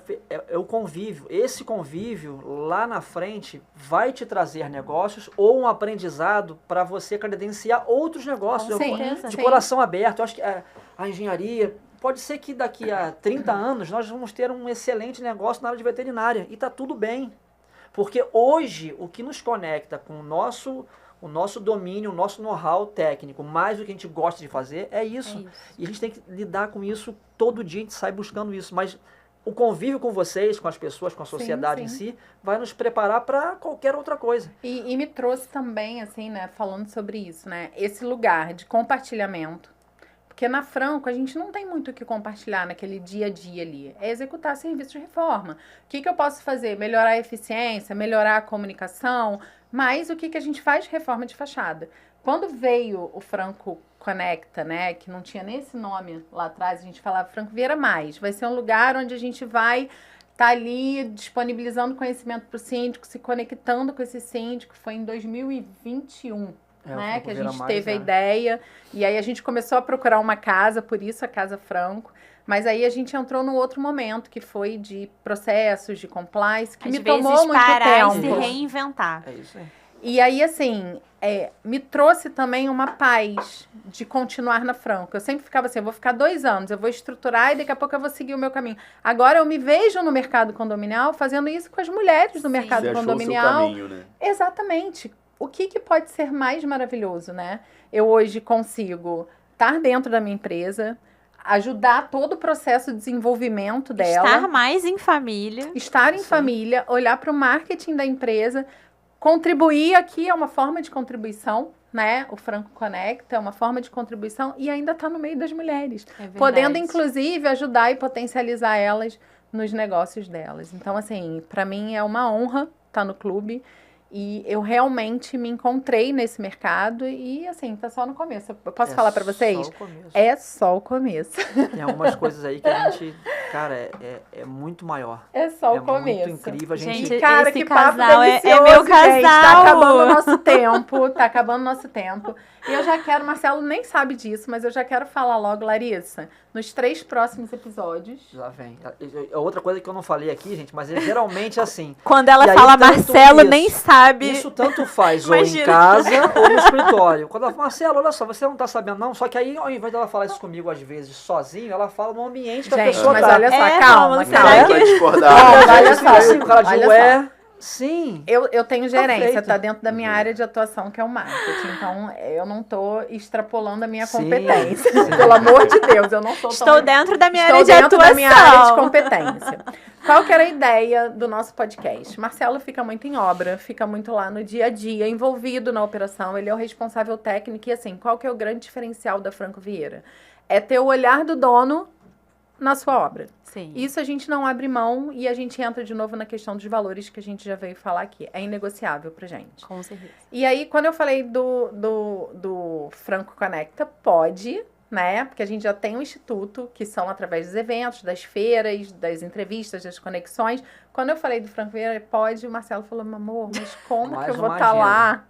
S2: o convívio. Esse convívio lá na frente vai te trazer negócios ou um aprendizado para você credenciar outros negócios
S3: Com certeza.
S2: de coração aberto. Eu acho que a engenharia, pode ser que daqui a 30 anos nós vamos ter um excelente negócio na área de veterinária e está tudo bem. Porque hoje o que nos conecta com o nosso domínio, o nosso know-how técnico, mais do que a gente gosta de fazer, é isso. E a gente tem que lidar com isso todo dia, a gente sai buscando isso. Mas o convívio com vocês, com as pessoas, com a sociedade em si, vai nos preparar para qualquer outra coisa.
S1: E me trouxe também, assim, né, falando sobre isso, né, esse lugar de compartilhamento. Porque na Franco a gente não tem muito o que compartilhar naquele dia a dia ali. É executar serviços de reforma. O que eu posso fazer? Melhorar a eficiência, melhorar a comunicação, mas o que a gente faz de reforma de fachada? Quando veio o Franco Conecta, né, que não tinha nem esse nome lá atrás, a gente falava Franco Vieira Mais. Vai ser um lugar onde a gente vai estar ali disponibilizando conhecimento para o síndico, se conectando com esse síndico. Foi em 2021. Né, que a gente teve a ideia, e aí a gente começou a procurar uma casa, por isso a Casa Franco, mas aí a gente entrou num outro momento, que foi de processos, de compliance, que me tomou muito tempo.
S3: E se reinventar.
S2: É isso aí.
S1: E aí, assim, me trouxe também uma paz de continuar na Franco. Eu sempre ficava assim, eu vou ficar 2 anos, eu vou estruturar e daqui a pouco eu vou seguir o meu caminho. Agora eu me vejo no mercado condominial fazendo isso com as mulheres do mercado condominial.
S4: Você achou o seu caminho, né?
S1: Exatamente. O que pode ser mais maravilhoso, né? Eu hoje consigo estar dentro da minha empresa, ajudar todo o processo de desenvolvimento dela.
S3: Estar mais em família.
S1: Estar em família, olhar para o marketing da empresa, contribuir aqui é uma forma de contribuição, né? O Franco Conecta é uma forma de contribuição e ainda está no meio das mulheres. Podendo, inclusive, ajudar e potencializar elas nos negócios delas. Então, assim, para mim é uma honra estar no clube. E eu realmente me encontrei nesse mercado e, assim, tá só no começo. Eu posso falar para vocês?
S2: Só o começo.
S1: É só o começo.
S2: Tem algumas coisas aí que a gente, cara, é muito maior.
S1: É só o começo.
S2: É muito incrível. A gente,
S3: Gente,
S1: cara,
S3: esse
S1: que papo
S3: casal
S1: delicioso,
S3: é meu
S1: gente. Tá
S3: casal.
S1: acabando o nosso tempo, tá acabando o nosso tempo. E eu já quero, Marcelo nem sabe disso, mas eu já quero falar logo, Larissa, nos 3 próximos episódios.
S2: Já vem. Outra coisa que eu não falei aqui, gente, mas é geralmente assim.
S3: Quando ela
S2: E aí,
S3: fala
S2: tanto
S3: Marcelo,
S2: isso-
S3: nem sabe.
S2: Isso tanto faz ou em
S3: Imagina.
S2: casa ou no escritório. Quando ela fala, Marcelo, olha só, você não tá sabendo não, só que aí ao invés dela falar isso comigo às vezes sozinho, ela fala no ambiente que a
S1: Gente,
S2: pessoa
S1: mas
S2: tá.
S1: olha só,
S3: É,
S1: calma,
S3: Rômulo,
S1: calma.
S3: será
S4: Não,
S3: que-
S4: vai discordar.
S1: Não, olha
S2: Assim,
S1: só,
S2: assim, o cara de
S1: olha
S2: ué, sim.
S1: Eu tenho gerência,
S2: feito.
S1: tá dentro da minha área de atuação, que é o marketing. Então, eu não tô extrapolando a minha
S2: Sim,
S1: competência.
S2: sim.
S1: Pelo amor de Deus, eu não sou
S3: Estou dentro da minha
S1: Estou
S3: área de
S1: dentro
S3: atuação.
S1: da minha área de competência. Qual que era a ideia do nosso podcast? Marcelo fica muito em obra, fica muito lá no dia a dia, envolvido na operação. Ele é o responsável técnico. E assim, qual que é o grande diferencial da Franco Vieira? É ter o olhar do dono na sua obra.
S3: Sim.
S1: Isso a gente não abre mão e a gente entra de novo na questão dos valores que a gente já veio falar aqui. É inegociável pra gente.
S3: Com certeza.
S1: E aí, quando eu falei do Franco Conecta, pode, né? Porque a gente já tem um instituto, que são através dos eventos, das feiras, das entrevistas, das conexões. Quando eu falei do Franco Vieira, pode, o Marcelo falou, amor, mas como
S2: Mais
S1: que eu vou
S2: uma
S1: estar
S2: agenda.
S1: lá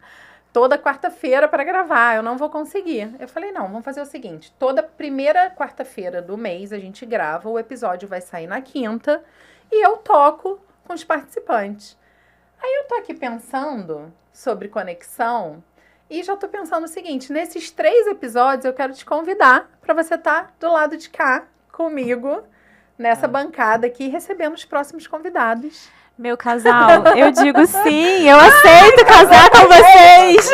S1: toda quarta-feira para gravar? Eu não vou conseguir. Eu falei, não, vamos fazer o seguinte, toda primeira quarta-feira do mês a gente grava, o episódio vai sair na quinta e eu toco com os participantes. Aí eu tô aqui pensando sobre conexão e já tô pensando o seguinte, nesses 3 episódios eu quero te convidar para você estar do lado de cá comigo nessa bancada aqui recebendo os próximos convidados.
S3: Meu casal, eu digo sim, eu aceito casar com vocês.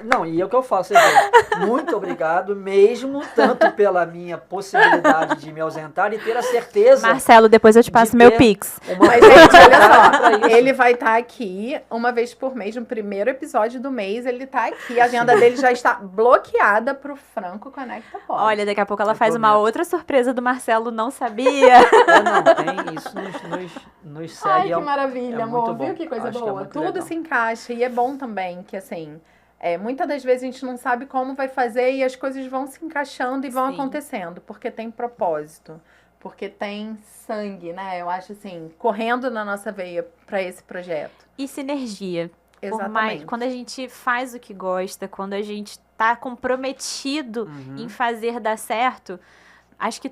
S2: Não, e é o que eu faço, você vê. Muito obrigado mesmo, tanto pela minha possibilidade de me ausentar e ter a certeza.
S3: Marcelo, depois eu te passo
S2: De
S3: meu
S2: ter-
S3: Pix.
S1: Mas, gente, olha
S2: Pra
S1: só,
S2: isso.
S1: ele vai estar aqui uma vez por mês, no primeiro episódio do mês, ele tá aqui, a agenda dele já está bloqueada pro Franco Conecta Pod.
S3: Olha, daqui a pouco ela
S2: Eu
S3: faz uma
S2: prometo.
S3: outra surpresa do Marcelo, não sabia.
S2: Não, tem isso nos segue.
S1: Ai, que
S2: é
S1: maravilha,
S2: é
S1: amor.
S2: muito bom.
S1: Viu que coisa
S2: Acho que é
S1: boa?
S2: muito
S1: Tudo
S2: legal.
S1: se encaixa e é bom também que, assim, muitas das vezes a gente não sabe como vai fazer e as coisas vão se encaixando e vão
S3: Sim.
S1: acontecendo, porque tem propósito, porque tem sangue, né? Eu acho, assim, correndo na nossa veia para esse projeto.
S3: E sinergia. Por mais,
S1: Exatamente.
S3: quando a gente faz o que gosta, quando a gente tá comprometido
S2: Uhum.
S3: em fazer dar certo, acho que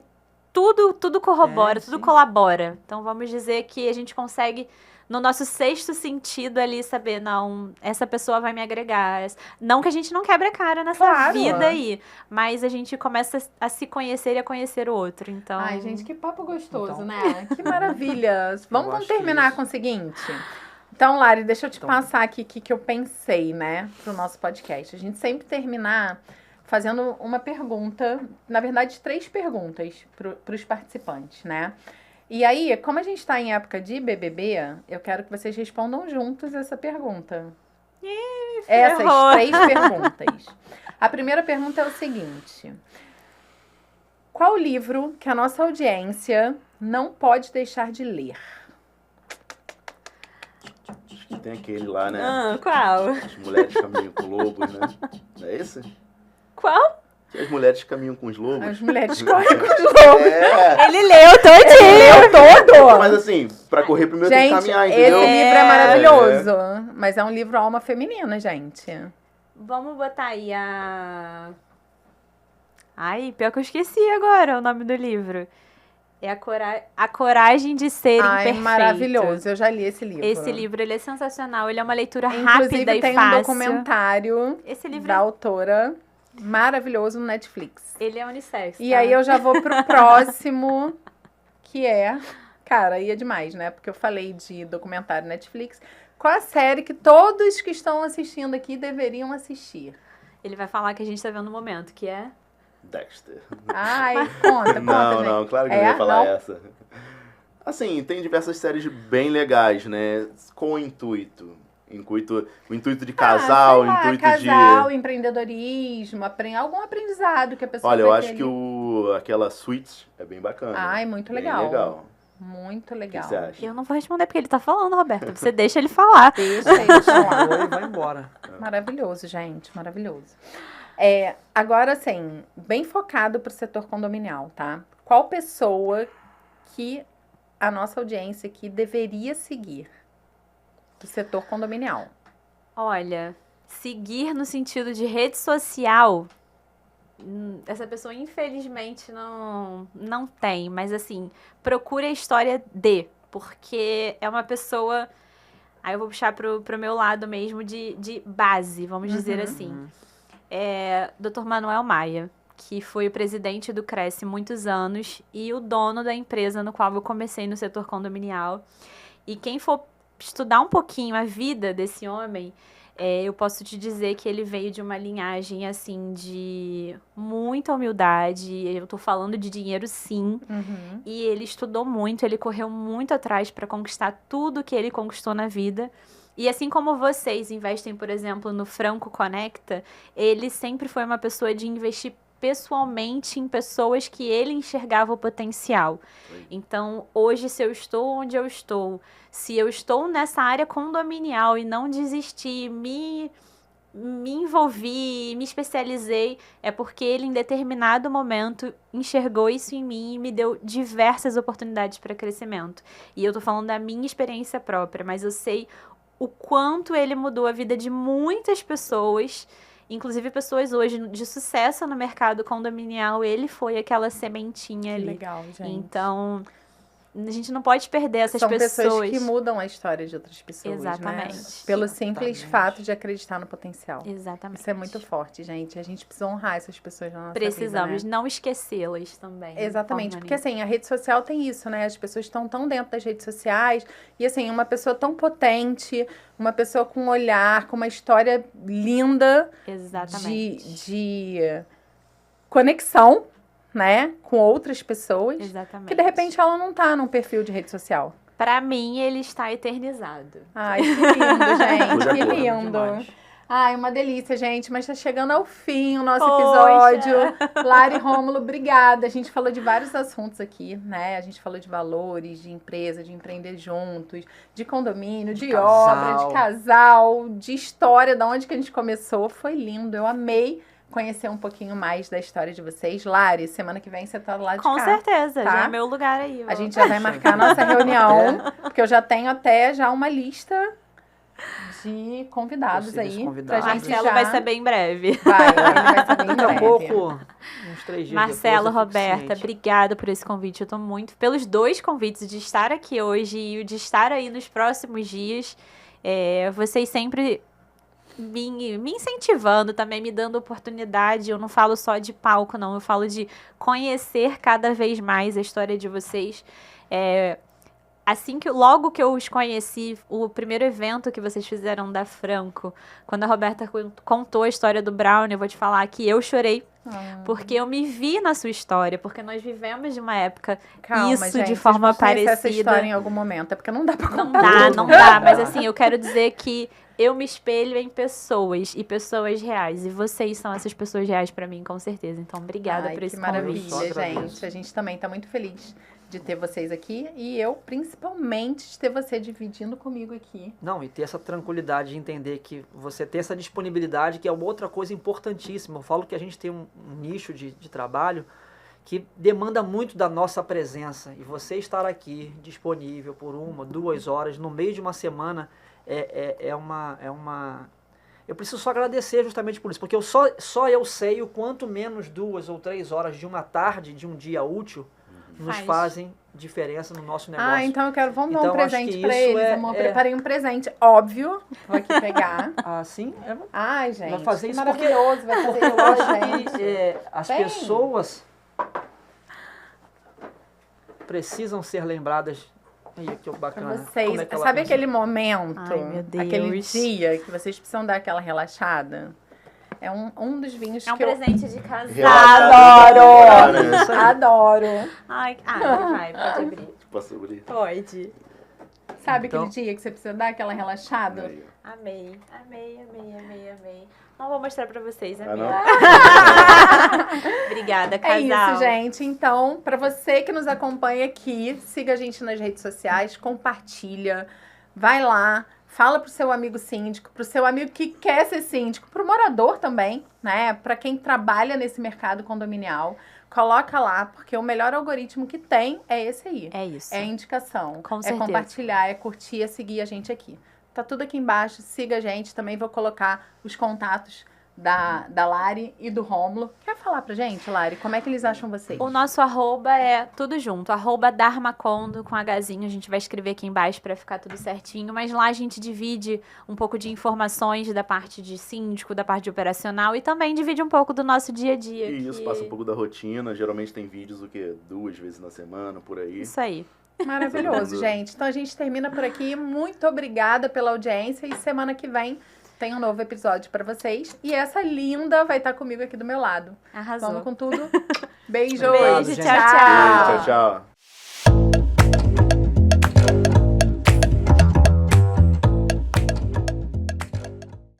S3: tudo corrobora, tudo
S2: Sim.
S3: colabora. Então vamos dizer que a gente consegue, no nosso 6º sentido ali, saber, não, essa pessoa vai me agregar. Não que a gente não quebre a cara nessa
S1: Claro.
S3: vida aí, mas a gente começa a se conhecer e a conhecer o outro. Então,
S1: Ai, gente, que papo gostoso,
S2: Então.
S1: né? Que maravilha. Vamos
S2: acho que
S1: terminar
S2: isso.
S1: com o seguinte. Então, Lari, deixa eu te
S2: Então.
S1: passar aqui o que eu pensei, né, pro nosso podcast. A gente sempre terminar fazendo uma pergunta, na verdade, 3 perguntas pros participantes, né? E aí, como a gente tá em época de BBB, eu quero que vocês respondam juntos essa pergunta. Essas
S3: ferrou.
S1: 3 perguntas. A primeira pergunta é o seguinte: qual livro que a nossa audiência não pode deixar de ler?
S4: Acho que tem aquele lá, né?
S3: Qual?
S4: As mulheres caminham com lobos, né? Não é esse?
S3: Qual?
S4: Que as mulheres caminham com os lobos.
S1: As mulheres correm com os lobos.
S4: É.
S3: Ele leu todinho!
S1: Eu todo!
S4: Mas assim, pra correr primeiro tem que
S1: Gente,
S4: caminhar,
S1: esse
S4: entendeu?
S1: livro é maravilhoso. Mas é um livro alma feminina, gente.
S3: Vamos botar aí a... Ai, pior que eu esqueci agora o nome do livro. É a Coragem de Ser
S1: Ai,
S3: Imperfeito.
S1: maravilhoso. Eu já li esse livro.
S3: Esse livro, ele é sensacional. Ele é uma leitura
S1: Inclusive,
S3: rápida e
S1: tem
S3: fácil.
S1: um documentário
S3: Esse livro,
S1: da autora maravilhoso no Netflix.
S3: ele é unissex,
S1: E
S3: tá?
S1: aí eu já vou pro próximo, que é... Cara, aí é demais, né? Porque eu falei de documentário Netflix. Qual a série que todos que estão assistindo aqui deveriam assistir?
S3: Ele vai falar que a gente tá vendo no momento, que é...
S4: Dexter.
S1: Ai, conta,
S4: Não,
S1: gente.
S4: não, claro que
S1: É?
S4: não ia falar
S1: Não?
S4: essa. Assim, tem diversas séries bem legais, né? Com o intuito. O intuito de casal,
S1: sei lá,
S4: o intuito
S1: casal,
S4: de...
S1: empreendedorismo, algum aprendizado que a pessoa
S4: Olha, eu
S1: vai
S4: acho
S1: ter
S4: que
S1: ali.
S4: aquela Suits é bem bacana.
S1: Ai, muito
S4: Bem
S1: legal.
S4: legal.
S1: Muito
S4: O
S1: legal.
S4: que você acha?
S3: Eu não vou responder porque ele tá falando, Roberto. Você deixa ele falar.
S1: Deixa ele falar.
S2: Falou e vai embora.
S1: Maravilhoso, gente, maravilhoso. Agora, assim, bem focado pro setor condominial, tá? Qual pessoa que a nossa audiência aqui deveria seguir do setor condominial?
S3: Olha, seguir no sentido de rede social, essa pessoa infelizmente não tem, mas assim, procure a história porque é uma pessoa, aí eu vou puxar pro meu lado mesmo de base, vamos dizer assim. Dr. Manuel Maia, que foi o presidente do Cresce muitos anos e o dono da empresa no qual eu comecei no setor condominial. E quem for estudar um pouquinho a vida desse homem, eu posso te dizer que ele veio de uma linhagem, assim, de muita humildade. Eu tô falando de dinheiro, sim. E ele estudou muito, ele correu muito atrás para conquistar tudo que ele conquistou na vida. E assim como vocês investem, por exemplo, no Franco Conecta, ele sempre foi uma pessoa de investir pessoalmente em pessoas que ele enxergava o potencial. Então, hoje, se eu estou onde eu estou, se eu estou nessa área condominial e não desisti, me envolvi, me especializei, é porque ele, em determinado momento, enxergou isso em mim e me deu diversas oportunidades para crescimento. E eu tô falando da minha experiência própria, mas eu sei o quanto ele mudou a vida de muitas pessoas, inclusive pessoas hoje de sucesso no mercado condominial. Ele foi aquela sementinha ali.
S1: Legal, gente.
S3: Então, a gente não pode perder essas pessoas.
S1: São pessoas que mudam a história de outras pessoas,
S3: Exatamente.
S1: né? Pelo simples fato de acreditar no potencial.
S3: Exatamente.
S1: Isso é muito forte, gente. A gente precisa honrar essas pessoas na nossa
S3: Precisamos
S1: vida, né?
S3: não esquecê-las também.
S1: Exatamente, porque assim, a rede social tem isso, né? As pessoas estão tão dentro das redes sociais e assim, uma pessoa tão potente, uma pessoa com um olhar, com uma história linda de conexão, né? Com outras pessoas.
S3: Exatamente.
S1: Que de repente ela não tá num perfil de rede social.
S3: Pra mim, ele está eternizado.
S1: Ai, que lindo, gente.
S4: Tô de
S1: Que
S4: acordo,
S1: lindo.
S2: demais.
S1: Ai, uma delícia, gente. Mas tá chegando ao fim o nosso
S3: Poxa.
S1: episódio. Lara e Rômulo, obrigada. A gente falou de vários assuntos aqui, né? A gente falou de valores, de empresa, de empreender juntos, de condomínio, de obra, de casal, de história, de onde que a gente começou. Foi lindo. Eu amei conhecer um pouquinho mais da história de vocês. Lari, semana que vem você tá do lado de cá.
S3: Com certeza,
S1: tá?
S3: já é meu lugar aí.
S1: A gente já vai marcar a nossa reunião, porque eu já tenho até já uma lista de convidados
S2: Possíveis
S1: aí.
S2: convidados.
S1: Pra gente
S3: Marcelo
S1: já...
S3: vai ser bem breve.
S1: Vai, ele vai ser bem
S2: Daqui a
S1: breve.
S2: pouco, uns 3 dias
S3: Marcelo,
S2: depois, eu fico
S3: Roberta,
S2: ciente.
S3: obrigada por esse convite. Eu tô muito... Pelos 2 convites, de estar aqui hoje e o de estar aí nos próximos dias. Vocês sempre me incentivando também, me dando oportunidade. Eu não falo só de palco, não. Eu falo de conhecer cada vez mais a história de vocês. Assim que logo que eu os conheci, o primeiro evento que vocês fizeram da Franco, quando a Roberta contou a história do Brownie, eu vou te falar que eu chorei, porque eu me vi na sua história, porque nós vivemos de uma época isso
S1: gente,
S3: de forma
S1: vocês vão conhecer essa
S3: parecida.
S1: história em algum momento, é porque não dá pra contar
S3: Não dá, mas assim, eu quero dizer que eu me espelho em pessoas e pessoas reais, e vocês são essas pessoas reais pra mim, com certeza. Então, obrigada por esse
S1: que
S3: convite.
S1: maravilha,
S2: agradeço.
S1: gente. A gente também tá muito feliz de ter vocês aqui e eu, principalmente, de ter você dividindo comigo aqui.
S2: Não, e ter essa tranquilidade de entender que você tem essa disponibilidade, que é uma outra coisa importantíssima. Eu falo que a gente tem um nicho de trabalho que demanda muito da nossa presença. E você estar aqui, disponível por 1, 2 horas, no meio de uma semana, é uma... Eu preciso só agradecer justamente por isso, porque só eu sei o quanto menos 2 ou 3 horas de uma tarde, de um dia útil, nos fazem diferença no nosso negócio.
S1: Então vamos dar
S2: Então,
S1: um presente
S2: acho que
S1: pra
S2: isso
S1: eles, amor. Preparei um presente, óbvio. Vou aqui pegar.
S2: Assim,
S1: Ai, gente,
S2: vai fazer
S1: que
S2: isso
S1: maravilhoso. Vai fazer
S2: eu
S1: isso,
S2: acho
S1: gente.
S2: que as
S1: Bem.
S2: pessoas precisam ser lembradas. Aí, que bacana.
S1: Vocês,
S2: Como é que ela
S1: sabe
S2: pensa?
S1: aquele momento,
S3: Ai, meu Deus.
S1: aquele dia que vocês precisam dar aquela relaxada? É um dos vinhos
S3: É um
S1: que eu
S3: presente de casal.
S4: Relaxado, né?
S1: adoro.
S3: Vai, pode abrir.
S4: Posso abrir?
S3: Pode.
S1: Sabe
S2: Então-
S1: aquele dia que você precisa dar aquela relaxada?
S4: Aí, ó.
S3: Amei. Não vou mostrar pra vocês, amei.
S4: não?
S3: Obrigada,
S1: É
S3: casal.
S1: isso, gente. Então, pra você que nos acompanha aqui, siga a gente nas redes sociais, compartilha, vai lá, fala pro seu amigo síndico, pro seu amigo que quer ser síndico, pro morador também, né? Pra quem trabalha nesse mercado condominial, coloca lá, porque o melhor algoritmo que tem é esse aí.
S3: É isso.
S1: É a indicação.
S3: Com
S1: é
S3: certeza.
S1: compartilhar, é curtir, é seguir a gente aqui. tá tudo aqui embaixo. Siga a gente. Também vou colocar os contatos da Lari e do Rômulo. Quer falar pra gente, Lari, como é que eles acham vocês?
S3: O nosso @ é tudo junto, @Dharmacondo com Hzinho, a gente vai escrever aqui embaixo pra ficar tudo certinho, mas lá a gente divide um pouco de informações da parte de síndico, da parte de operacional e também divide um pouco do nosso dia a dia.
S4: E isso, passa um pouco da rotina, geralmente tem vídeos 2 vezes na semana, por aí.
S3: Isso aí.
S1: Maravilhoso, gente. Então a gente termina por aqui. Muito obrigada pela audiência e semana que vem tem um novo episódio pra vocês. E essa linda vai estar comigo aqui do meu lado.
S3: Arrasou.
S1: Vamos com tudo. Beijo.
S3: Beijo,
S2: gente.
S3: tchau,
S4: Beijo, tchau, tchau.